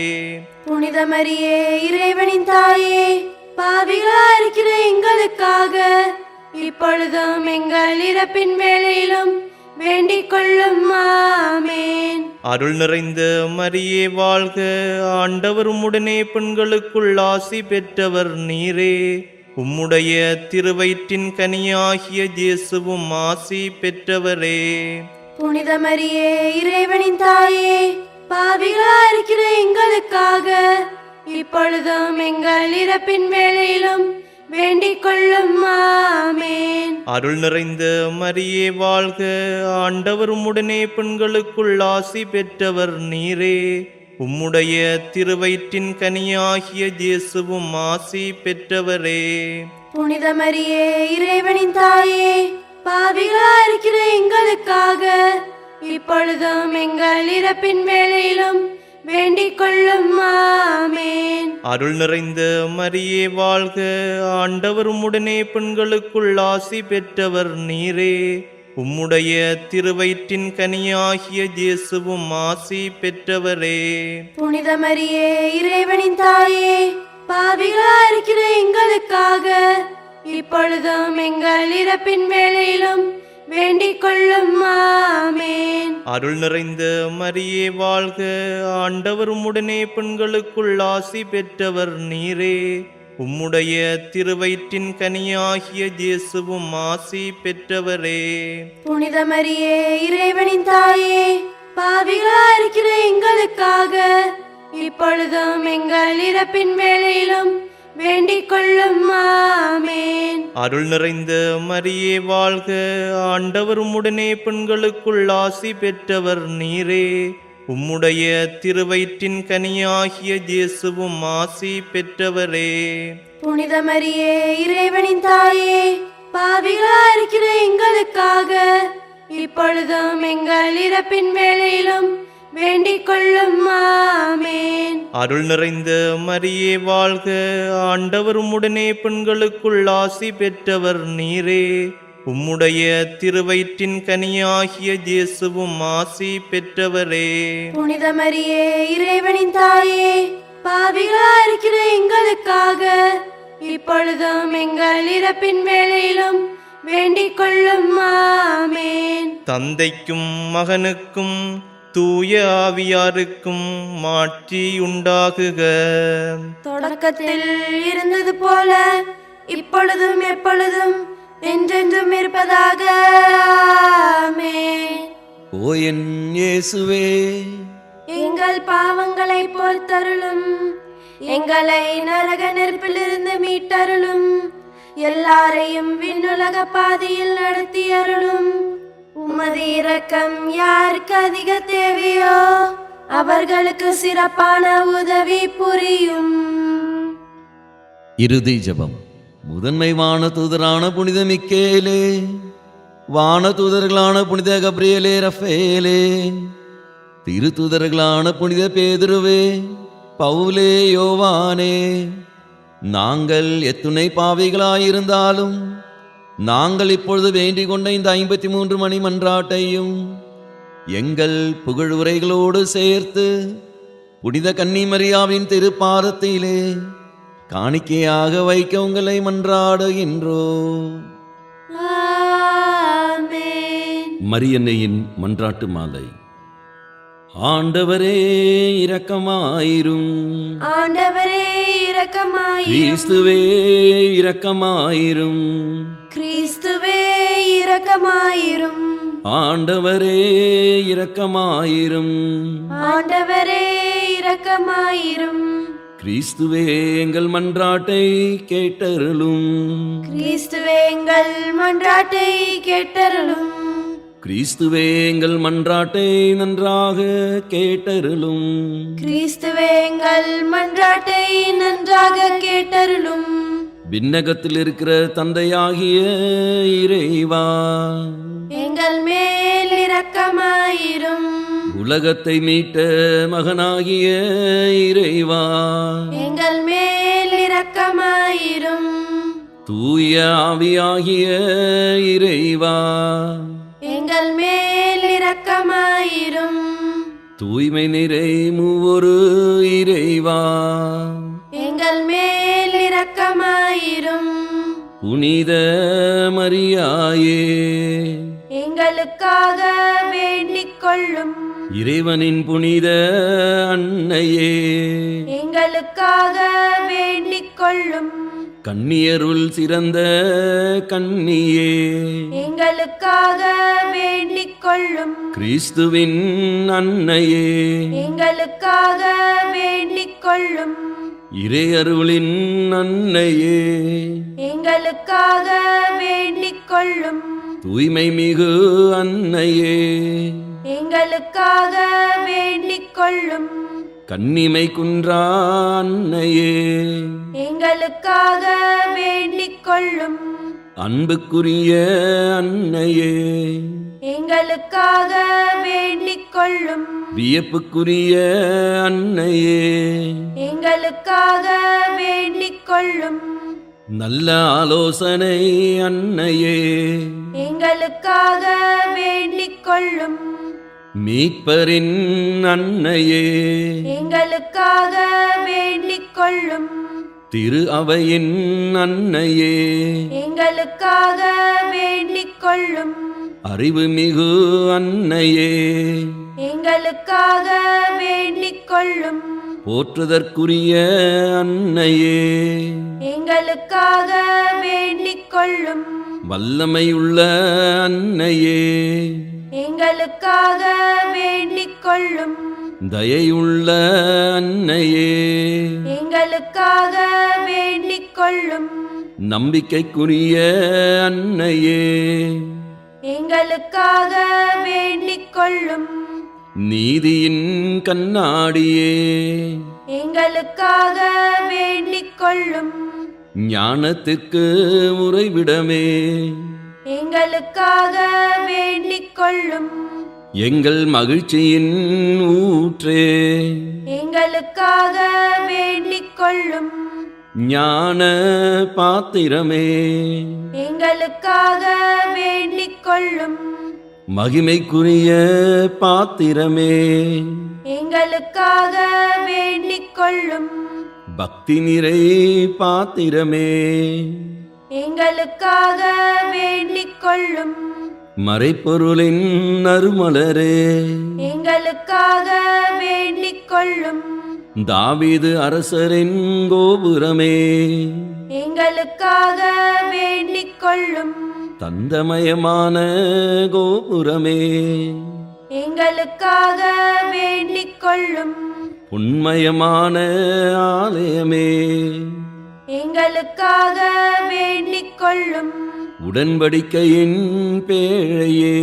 புனித மரியே, இறைவனின் தாயே, பாவிகளாயிருக்கிற எங்களுக்காக இப்பொழுதும் எங்கள் இறப்பின் வேளையிலும் வேண்டிக் கொள்ளும். ஆமென். அருள் நிறைந்த மரியே வாழ்க. ஆண்டவர் உம்முடனே பெண்களுக்குள் ஆசி பெற்றவர் நீரே. உம்முடைய திருவயிற்றின் கனியாகிய இயேசுவும் ஆசி பெற்றவரே. புனித மரியே, இறைவனின் தாயே, பாவிகளாயிருக்கிற எங்களுக்காக இப்பொழுதும் எங்கள் இறப்பின் வேளையிலும் வேண்டிக் கொள்ளும். ஆமென். அருள் நிறைந்த மரியே வாழ்க. ஆண்டவர் உம்முடனே பெண்களுக்குள் ஆசி பெற்றவர் நீரே. உம்முடைய திருவயிற்றின் கனியாகிய இயேசுவும் ஆசி பெற்றவரே. புனித மரியே, இறைவனின் தாயே, பாவிகளாயிருக்கிற எங்களுக்காக இப்பொழுதும் எங்கள் இறப்பின் வேளையிலும் வேண்டிக் கொள்ளும். ஆமென். அருள் நிறைந்த மரியே வாழ்க. ஆண்டவர் உம்முடனே பெண்களுக்குள் ஆசி பெற்றவர் நீரே. உம்முடைய திருவயிற்றின் கனியாகிய இயேசுவும் ஆசி பெற்றவரே. புனித மரியே, இறைவனின் தாயே, பாவிகளாயிருக்கிற எங்களுக்காக இப்பொழுதும் எங்கள் இறப்பின் வேளையிலும் வேண்டிக் கொள்ளும். ஆமென். அருள் நிறைந்த மரியே வாழ்க. ஆண்டவர் உம்முடனே பெண்களுக்குள் ஆசி பெற்றவர் நீரே. உம்முடைய திருவயிற்றின் கனியாகிய இயேசுவும் ஆசி பெற்றவரே. புனித மரியே இறைவனின் தாயே, பாவிகளா இருக்கிற எங்களுக்காக இப்பொழுதும் எங்கள் இறப்பின் வேளையிலும் வேண்டிக் கொள்ளும். ஆமென். அருள் நிறைந்த மரியே வாழ்க, ஆண்டவர் உம்முடனே பெண்களுக்குள் ஆசி பெற்றவர் நீரே. உம்முடைய திருவயிற்றின் கனியாகிய இயேசுவும் ஆசி பெற்றவரே. புனித மரியே இறைவனின் தாயே, பாவிகளா இருக்கிற எங்களுக்காக இப்பொழுதும் எங்கள் இறப்பின் வேளையிலும் வேண்டிக் கொள்ளும். ஆமென். அருள் நிறைந்த மரியே வாழ்க, ஆண்டவர் உம்முடனே பெண்களுக்குள் ஆசி பெற்றவர் நீரே. உம்முடைய திருவயிற்றின் கனியாகிய இயேசுவும் ஆசி பெற்றவரே. புனித மரியே இறைவனின் தாயே, பாவிகளா இருக்கிற எங்களுக்காக இப்பொழுதும் எங்கள் இறப்பின் வேளையிலும் வேண்டிக் கொள்ளும். ஆமென். தந்தைக்கும் மகனுக்கும் தூய ஆவியாருக்கும் மாட்சி உண்டாகுக. தொடக்கத்தில் இருந்தது போல இப்பொழுதும் எப்பொழுதும் என்றென்றும் இருப்பதாக. ஆமென். ஓ என் இயேசுவே, எங்கள் பாவங்களை பொறுத்தருளும், எங்களை நரக நெருப்பிலிருந்து மீட்டருளும், எல்லாரையும் விண்ணுலக பாதையில் நடத்தி அருளும். உமது இரக்கம் யாருக்கு அதிக தேவையோ அவர்களுக்கு சிறப்பான உதவி புரியும். இறுதி ஜெபம். முதன்மை வானதூதரான புனித மிக்கேலே, வானதூதர்களான புனித கப்ரியேலே, ரஃபேலே, திருத்தூதர்களான புனித பேதுருவே, பவுலே, யோவானே, நாங்கள் எத்துணை பாவிகளாயிருந்தாலும் நாங்கள் இப்பொழுது வேண்டிக் கொண்ட இந்த 53 மணி மன்றாட்டையும் எங்கள் புகழுரைகளோடு சேர்த்து புனித கன்னிமரியாவின் திருப்பாதத்திலே காணிக்கையாக வைக்க உங்களை மன்றாடுகின்றோம். ஆமென். மரியன்னையின் மன்றாட்டு மாலை. ஆண்டவரே இரக்கமாயிரும், ஆண்டவரே இரக்கமாயிரும், கிறிஸ்துவே இரக்கமாயிரும், கிறிஸ்துவே இரக்கமாயிரும், ஆண்டவரே இரக்கமாயிரும், ஆண்டவரே இரக்கமாயிரும், கிறிஸ்துவே எங்கள் மன்றாட்டை கேட்டருளும், கிறிஸ்துவே எங்கள் மன்றாட்டை கேட்டருளும், கிறிஸ்துவே எங்கள் மன்றாட்டை நன்றாக கேட்டருளும், கிறிஸ்துவே எங்கள் மன்றாட்டை நன்றாக கேட்டருளும். விண்ணகத்தில் இருக்கிற தந்தையாகிய இறைவா, எங்கள் மேல் இரக்கமாயிரும், உலகத்தை மீட்ட மகனாகிய இறைவா, எங்கள் மேல் இரக்கமாயிரும், தூய ஆவியாகிய இறைவா, எங்கள் மேல் இரக்கமாயிரும், தூய்மை நிறை மூவொரு இறைவா, எங்கள் மேல் இரக்கமாயிரும், புனித மரியாயே, எங்களுக்காக வேண்டிக் கொள்ளும், இறைவனின் புனித அன்னையே, எங்களுக்காக வேண்டிக் கொள்ளும், கன்னியருள் சிறந்த கன்னியே, எங்களுக்காக வேண்டிக் கொள்ளும், கிறிஸ்துவின் அன்னையே, எங்களுக்காக வேண்டிக் கொள்ளும், இறையருளின் அன்னையே, எங்களுக்காக வேண்டிக் கொள்ளும், தூய்மை மிகு அன்னையே, எங்களுக்காக வேண்டிக் கொள்ளும், கன்னிமை குன்றா அன்னையே, எங்களுக்காக வேண்டிக் கொள்ளும், அன்புக்குரிய அன்னையே, எங்களுக்காக வேண்டிக் கொள்ளும், வியப்புக்குரிய அன்னையே, எங்களுக்காக வேண்டிக் கொள்ளும், நல்ல ஆலோசனை அன்னையே, எங்களுக்காக வேண்டிக் கொள்ளும், மீட்பரின் அன்னையே, எங்களுக்காக வேண்டிக் கொள்ளும், திரு அவையின் அன்னையே, எங்களுக்காக வேண்டிக் கொள்ளும், அறிவு மிகு அன்னையே, எங்களுக்காக வேண்டிக் கொள்ளும், போற்றுதற்குரிய அன்னையே, எங்களுக்காக வேண்டிக் கொள்ளும். வல்லமையுள்ள அன்னையே, எங்களுக்காக வேண்டிக் கொள்ளும். தயையுள்ள அன்னையே, எங்களுக்காக வேண்டிக் கொள்ளும். நம்பிக்கைக்குரிய அன்னையே, எங்களுக்காக வேண்டிக் கொள்ளும். நீதியின் கண்ணாடியே, எங்களுக்காக வேண்டிக் கொள்ளும். ஞானத்துக்கு உறைவிடமே, எங்களுக்காக வேண்டிக் கொள்ளும். எங்கள் மகிழ்ச்சியின் ஊற்றே, எங்களுக்காக வேண்டிக் கொள்ளும். ஞான பாத்திரமே, எங்களுக்காக வேண்டிக் கொள்ளும். மகிமைக்குரிய பாத்திரமே, எங்களுக்காக வேண்டிக் கொள்ளும். பக்தி நிறை பாத்திரமே, எங்களுக்காக வேண்டிக் கொள்ளும். மறைப்பொருளின் நறுமலரே, எங்களுக்காக வேண்டிக் கொள்ளும். தாவீது அரசரின் கோபுரமே, எங்களுக்காக வேண்டிக் கொள்ளும். தந்தமயமான கோபுரமே, எங்களுக்காக வேண்டிக் கொள்ளும். உண்மயமான ஆலயமே, எங்களுக்காக வேண்டிக் கொள்ளும். உடன்படிக்கையின் பேழையே,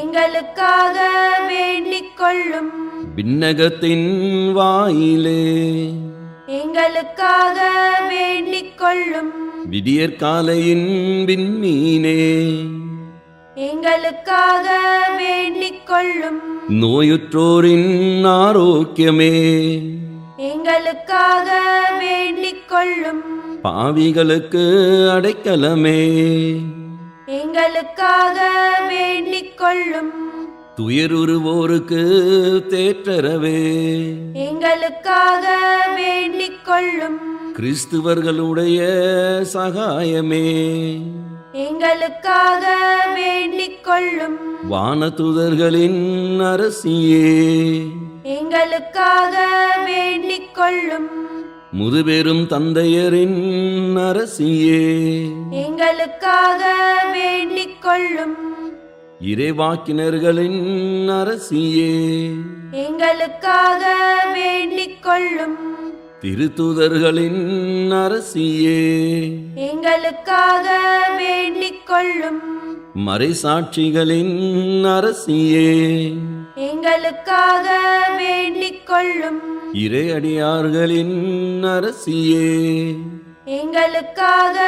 எங்களுக்காக வேண்டிக் கொள்ளும். விண்ணகத்தின் வாயிலே, எங்களுக்காக வேண்டிக் கொள்ளும். விடியற்காலையின் விண்மீனே, எங்களுக்காக வேண்டிக் கொள்ளும். நோயுற்றோரின் ஆரோக்கியமே, எங்களுக்காக வேண்டிக் கொள்ளும். பாவிகளுக்கு அடைக்கலமே, எங்களுக்காக வேண்டிக் கொள்ளும். துயருருவோருக்கு தேற்றரவே, எங்களுக்காக வேண்டிக் கொள்ளும். கிறிஸ்துவர்களுடைய சகாயமே, எங்களுக்காக வேண்டிக் கொள்ளும். வானதுதர்களின் அரசியே, எங்களுக்காக வேண்டிக் கொள்ளும். முதுபெரும் தந்தையரின் அரசியே, எங்களுக்காக வேண்டிக் கொள்ளும். இறைவாக்கினர்களின் அரசியே, எங்களுக்காக வேண்டிக் கொள்ளும். திருத்தூதர்களின் அரசியே, எங்களுக்காக வேண்டிக் கொள்ளும். மறைசாட்சிகளின் அரசியே, எங்களுக்காக வேண்டிக் கொள்ளும். இறையடியார்களின் அரசியே, எங்களுக்காக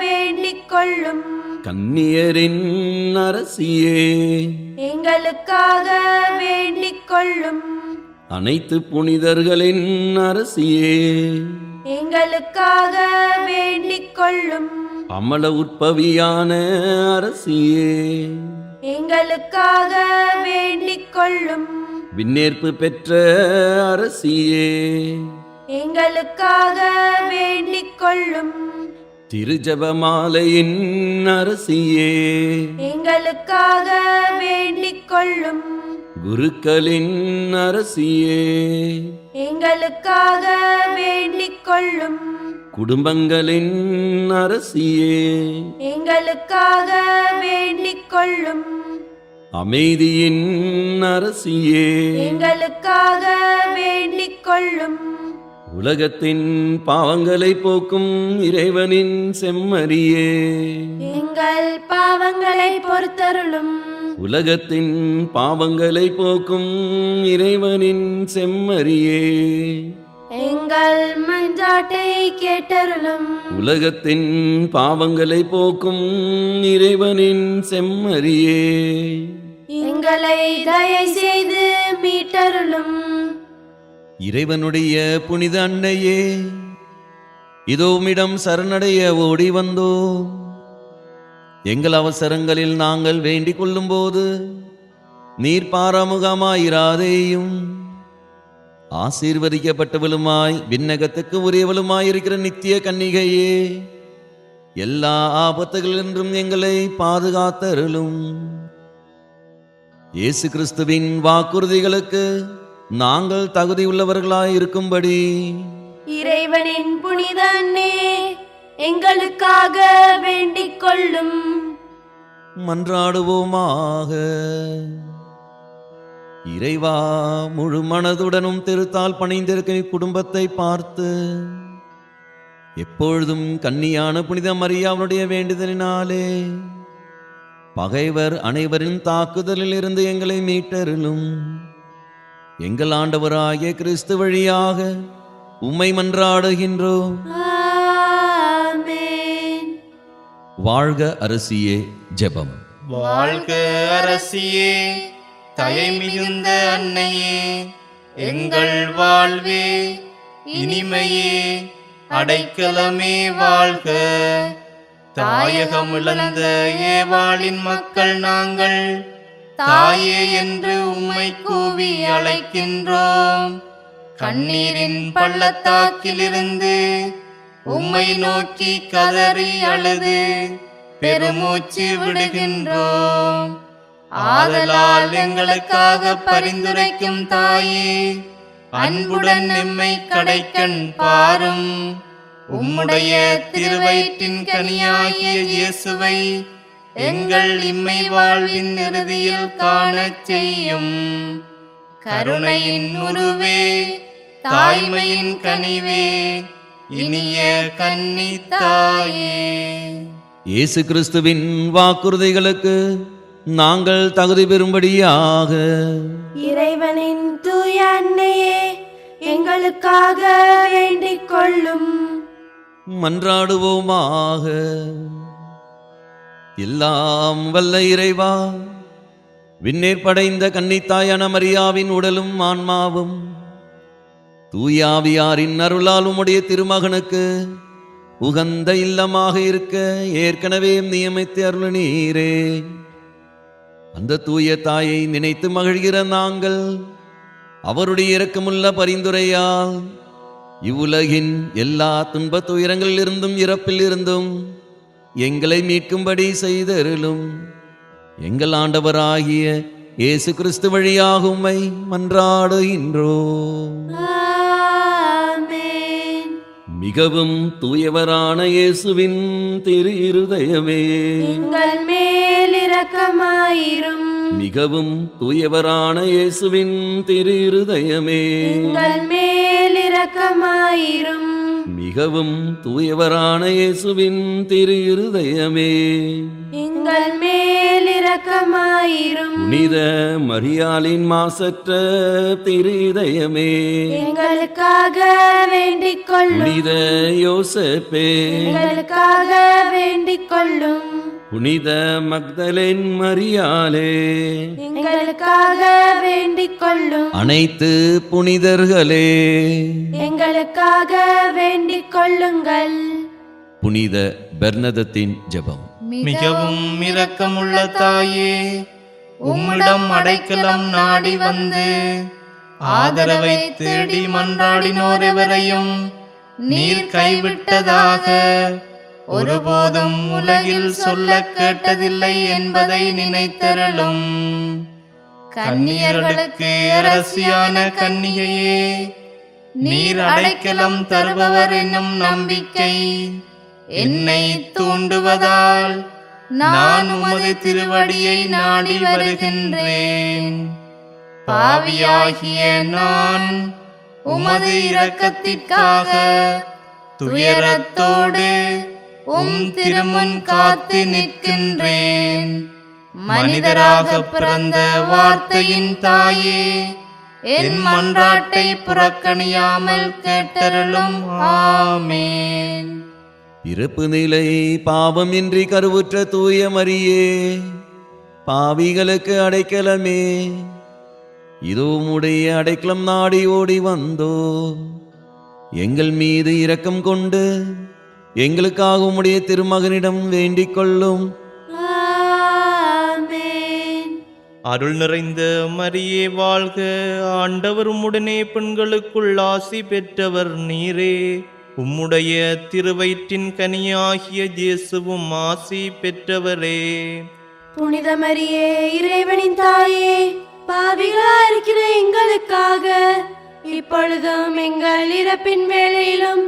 வேண்டிக் கொள்ளும். கன்னியரின் அரசியே, எங்களுக்காக வேண்டிக் கொள்ளும். அனைத்து புனிதர்களின் அரசியே, எங்களுக்காக வேண்டிக் கொள்ளும். அமல உற்பவியான அரசியே, எங்களுக்காக வேண்டிக் கொள்ளும். விண்ணேற்பு பெற்ற அரசியே, எங்களுக்காக வேண்டிக் கொள்ளும். திருஜபமாலையின் அரசியே, எங்களுக்காக வேண்டிக் கொள்ளும். குருக்களின் அரசியே, எங்களுக்காக வேண்டிக் கொள்ளும். குடும்பங்களின் அரசியே, எங்களுக்காக வேண்டிக் கொள்ளும். அமைதியின் அரசியே, எங்களுக்காக வேண்டிக் கொள்ளும். உலகத்தின் பாவங்களை போக்கும் இறைவனின் செம்மறியே, எங்கள் பாவங்களை பொறுத்தருளும். உலகத்தின் பாவங்களை போக்கும் இறைவனின் செம்மறியே, எங்கள் மன்றாட்டை கேட்டருளும். உலகத்தின் பாவங்களை போக்கும் இறைவனின் செம்மறியே, எங்களை தயை செய்து மீட்டருளும். இறைவனுடைய புனித அன்னையே, இதோ உம்மிடம் சரணடைய ஓடி வந்தோ. எங்கள் அவசரங்களில் நாங்கள் வேண்டிக் கொள்ளும்போது நீர் பாராமுகமாயிராதேயும். ஆசீர்வதிக்கப்பட்டவளுமாய் விண்ணகத்துக்கு உரியவளுமாயிருக்கிற நித்திய கன்னிகையே, எல்லா ஆபத்துகளினின்றும் எங்களை பாதுகாத்தருளும். இயேசு கிறிஸ்துவின் வாக்குறுதிகளுக்கு நாங்கள் தகுதியுள்ளவர்களாய் இருக்கும்படி இறைவனின் புனித அன்னை எங்களுக்காக வேண்டிக் கொள்ளும். மன்றாடுவோமாக. இறைவா, முழு மனதுடனும் திருத்தால் பணிந்திருக்கும் இக்குடும்பத்தை பார்த்து எப்பொழுதும் கன்னியான புனித மரியாவுடைய வேண்டுதலினாலே பகைவர் அனைவரின் தாக்குதலில் இருந்து எங்களை மீட்டருளும். எங்கள் ஆண்டவராகிய கிறிஸ்து வழியாக உம்மை மன்றாடுகின்றோம். ஆமென். வாழ்க அரசியே. ஜெபம். வாழ்க அரசியே, தயை மிகுந்த அன்னையே, எங்கள் வாழ்வே, இனிமையே, அடைக்கலமே வாழ்க. தாயகமிழந்த ஏவாளின் மக்கள் நாங்கள் தாயே என்று உம்மை கூவி அழைக்கின்றோம். கண்ணீரின் பள்ளத்தாக்கிலிருந்து உம்மை நோக்கி கதறி அழுது பெருமூச்சு விடுகின்றோம். ஆதலால் எங்களுக்காக பரிந்துரைக்கும் தாயே, அன்புடன் எம்மை கடைக்கண் பாரும். உம்முடைய திருவயிற்றின் கனியாகிய இயேசுவை எங்கள் இம்மை வாழ்வின் இறுதியில் காணச் செய்யும். கருணையின் உருவே, தாய்மையின் கனிவே, இனிய கன்னி தாயே. இயேசு கிறிஸ்துவின் வாக்குறுதிகளுக்கு நாங்கள் தகுதி பெறும்படியாக இறைவனின் தூய அன்னையே எங்களுக்காக வேண்டிக் கொள்ளும். மன்றாடுவோமாக. எல்லாம் வல்ல இறைவா, விண்ணேற் படைந்த கன்னித்தாயான மரியாவின் உடலும் ஆன்மாவும் தூயாவியாரின் அருளால் உம்முடைய திருமகனுக்கு உகந்த இல்லமாக இருக்க ஏற்கனவே நியமித்து அருளினீரே. அந்த தூய தாயை நினைத்து மகிழ்கிற நாங்கள் அவருடைய இரக்கமுள்ள பரிந்துரையால் இவ்வுலகின் எல்லா துன்பத் துயரங்களிலிருந்தும் இறப்பில் இருந்தும் எங்களை மீட்கும்படி செய்தருளும். எங்கள் ஆண்டவராகிய இயேசு கிறிஸ்து வழியாக உம்மை மன்றாடுகின்றோம். ஆமென். மிகவும் தூயவரான இயேசுவின் திரு இருதயமே, எங்கள் மேல் இரக்கமாயிரும். மிகவும் தூயவரான இயேசுவின் திரு இருதயமே, எங்கள் மேல் இரக்கமாயிரும். மிகவும் தூயவரான இயேசுவின் திரு இருதயமே, எங்கள் மேல் இரக்கமாயிரும். புனித மரியாளின் மாசற்ற திரு இதயமே, எங்களுக்காக வேண்டிக் கொள்ளும். புனித யோசேப்பே, எங்களுக்காக வேண்டிக் கொள்ளும். புனித மக்தலேன் மரியாளே, எங்களுக்காக வேண்டிக் கொள்ளும். அனைத்து புனிதர்களே, எங்களுக்காக வேண்டிக் கொள்ளுங்கள். புனித பெர்னதத்தின் ஜெபம். மிகவும் இரக்கமுள்ள தாயே, உம்மிடம் அடைக்கலம் நாடி வந்து ஆதரவை தேடி மன்றாடினோர் எவரையும் நீர் கைவிட்டதாக ஒருபோதும் உலகில் சொல்ல கேட்டதில்லை என்பதை நினைத்தருளும். கன்னியர்களுக்கு அரசியான கன்னிகையே, நீர் அடைக்கலம் தருபவர் என்னும் நம்பிக்கை என்னை தூண்டுவதால் நான் உமது திருவடியை நாடி வருகின்றேன். பாவியாகிய நான் உமது இரக்கத்திற்காக துயரத்தோடு உம் திருமுன் காத்து நிற்கின்றேன். மனிதராக பிறந்த வார்த்தையின் தாயே, என் மன்றாட்டை புறக்கணியாமல் கேட்டருளும். ஆமென். பிறப்பு நிலை பாவமின்றி கருவுற்ற தூய மரியே, பாவிகளுக்கு அடைக்கலமே, இதோ உம்முடைய அடைக்கலம் நாடி ஓடி வந்தோ. எங்கள் மீது இரக்கம் கொண்டு எங்களுக்காக உம்முடைய திருமகனிடம் வேண்டிக் கொள்ளும். ஆமென். அருள் நிறைந்த மரியே வாழ்க. ஆண்டவர் உம்முடனே பெண்களுக்குள் ஆசி பெற்றவர் நீரே. உம்முடைய திருவயிற்றின் கனியாகிய இயேசுவும் ஆசி பெற்றவரே. புனித மரியே, இறைவனின் தாயே, பாவிகளா இருக்கிற எங்களுக்காக இப்பொழுதும் எங்கள் இறப்பின் வேளையிலும்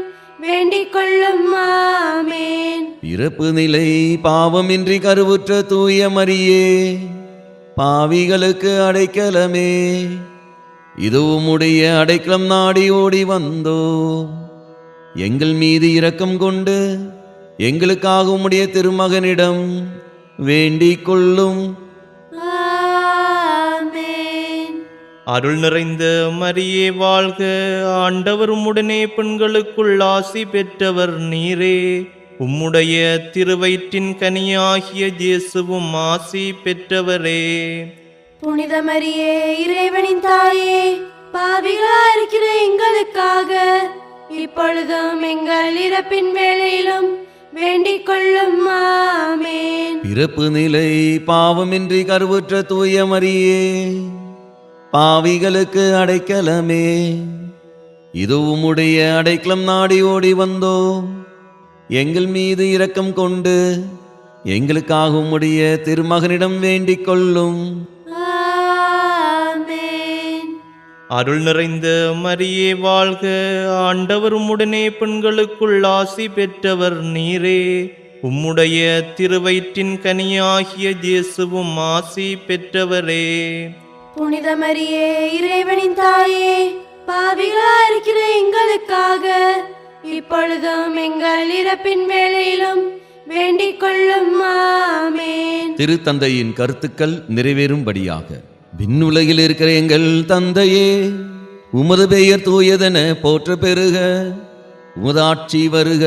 வேண்டிக் கொள்ளும். ஆமேன். பிறப்பு நிலை பாவமின்றி கருவுற்ற தூய மரியே, பாவிகளுக்கு அடைக்கலமே, இதுவும் உடைய அடைக்கலம் நாடி ஓடி வந்தோ. எங்கள் மீது இரக்கம் கொண்டு எங்களுக்காக உம்முடைய திருமகனிடம் வேண்டிக் கொள்ளும். ஆமேன். அருள் நிறைந்த மரியே வாழ்க, ஆண்டவர் உம்முடனே பெண்களுக்குள் ஆசி பெற்றவர் நீரே. உம்முடைய திருவயிற்றின் கனியாகிய இயேசுவும் ஆசி பெற்றவரே. புனித மரியே, இறைவனின் தாயே, பாவிகளா இருக்கிற எங்களுக்காக இப்பொழுதும் எங்கள் இறப்பின் வேளையிலும் வேண்டிக் கொள்ளும். ஆமேன். பிறப்பு நிலை பாவமின்றி கருவுற்ற தூய மரியே, பாவிகளுக்கு அடைக்கலமே, இதுவும் உடைய அடைக்கலம் நாடி ஓடி வந்தோ. எங்கள் மீது இரக்கம் கொண்டு எங்களுக்காக உம்முடைய திருமகனிடம் வேண்டிக் கொள்ளும். ஆமேன். அருள் நிறைந்த மரியே வாழ்க, ஆண்டவர் உம்முடனே பெண்களுக்குள் ஆசி பெற்றவர் நீரே. உம்முடைய திருவயிற்றின் கனியாகிய இயேசுவும் ஆசி பெற்றவரே. புனித மரியே, இறைவனின் தாயே, பாவிகளா இருக்கிற எங்களுக்காக இப்பொழுதும் எங்கள் இறப்பின் வேளையிலும் வேண்டிக் கொள்ளும். ஆமேன். திருத்தந்தையின் கருத்துக்கள் நிறைவேறும்படியாக, விண்ணுலகில் இருக்கிற எங்கள் தந்தையே, உமது பெயர் தூயதென போற்ற பெறுக, உமது ஆட்சி வருக,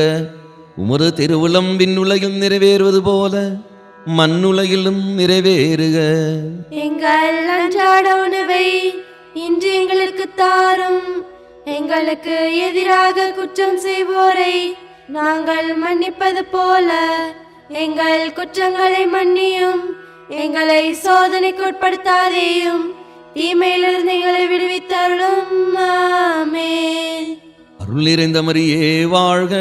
உமது திருவுளம் விண்ணுலகில் நிறைவேறுவது போல மண்ணுலகிலும் நிறைவேறுக. எங்கள் அன்றாட உணவை இன்று எங்களுக்கு தாரும். எங்களுக்கு எதிராக குற்றம் செய்வோரை நாங்கள் மன்னிப்பது போல எங்கள் குற்றங்களை மன்னியும். எங்களை சோதனைக்கு உட்படுத்தாதேயும், தீமையிலிருந்து எங்களை விடுவித்தருளும். ஆமென். அருள் நிறைந்த மரியே வாழ்க,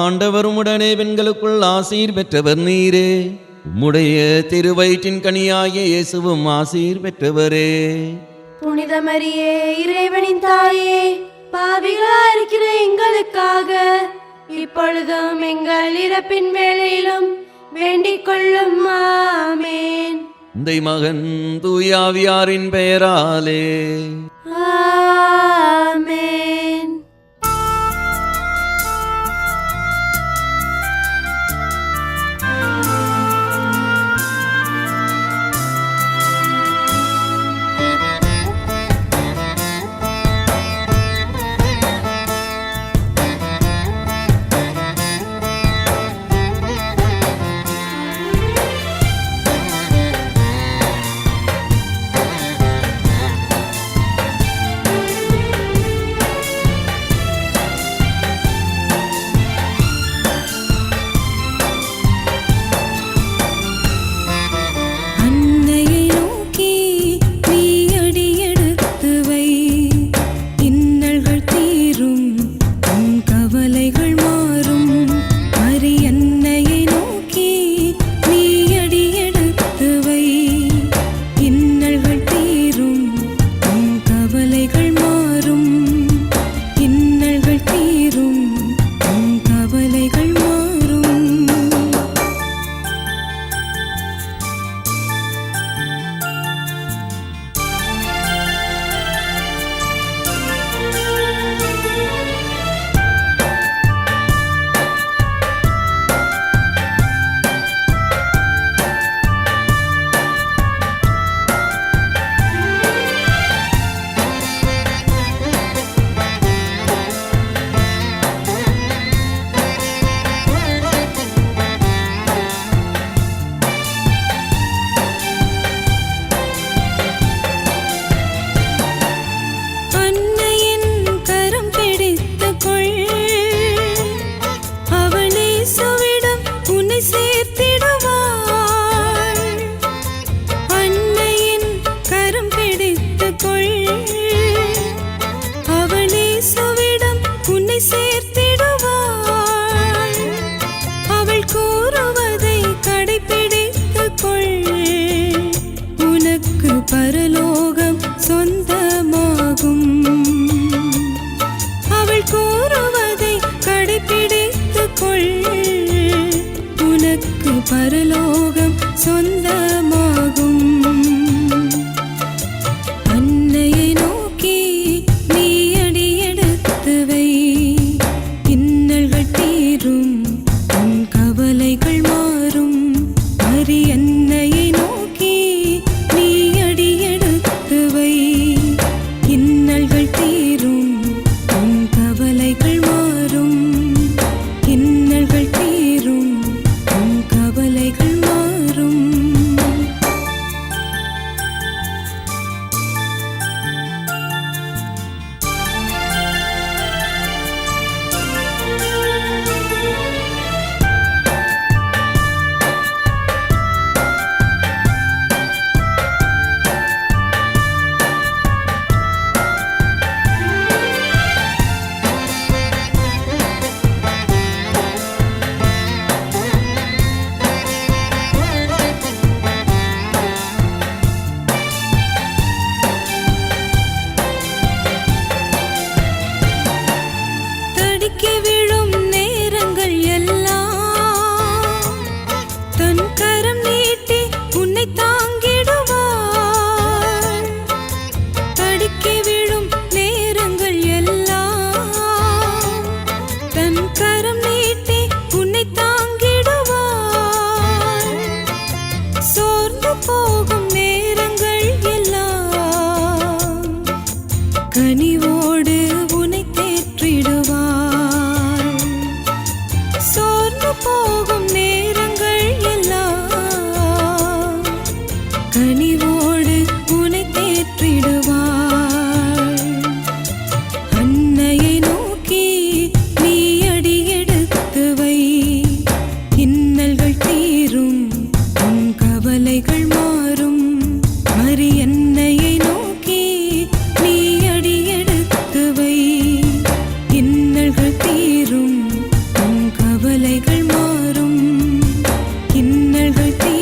ஆண்டவர் உம்முடனே பெண்களுக்குள் ஆசீர் பெற்றவர் நீரே. உம்முடைய திருவயிற்றின் கனியாகிய இயேசுவும் ஆசீர் பெற்றவரே. புனித மரியே, இறைவனின் தாயே, பாவிகளா இருக்கிற எங்களுக்காக இப்பொழுதும் எங்கள் இறப்பின் வேளையிலும் வேண்டிக் கொள்ளும். ஆமென். தந்தை மகன் தூயாவியாரின் பெயராலே ஆமென். உனக்கு பரலோகம் சொந்தமாகும். அன்னையை நோக்கி நீ அடியெடுத்து வை, இன்னல்கள் தீரும், உன் கவலைகள் மாறும். மரி அன்னையை நோக்கி நீ அடியெடுத்து வை, இன்னல்கள் தீரும், உன் கவலைகள் மாறும். இன்னல்கள் தீரும், உன் கவலைகள் மாறும். தடுக்கி விழும் நேரங்கள் எல்லாம் தன் கரம் நீட்டி உன்னை தாங்கிடுவார். தடுக்கி விழும் நேரங்கள் எல்லாம் தன் கரம் நீட்டி உன்னை தாங்கிடுவார். சோர்ந்து போகும் நேரங்கள் எல்லாம் கனிவோடு உன்னை தேற்றிடுவார். சோர்ந்து போகும் நேரங்கள் எல்லாம் கனிவோடு உன்னை தேற்றிடுவார். அன்னையை நோக்கி நீ அடியெடுத்து வை, இன்னல்கள் தீரும், உன் கவலைகள் மாறும். மரி அன்னையை நோக்கி நீ அடியெடுத்து வை, இன்னல்கள் தீரும், உன் கவலைகள் மாறும். இன்னல்கள் தீரும்.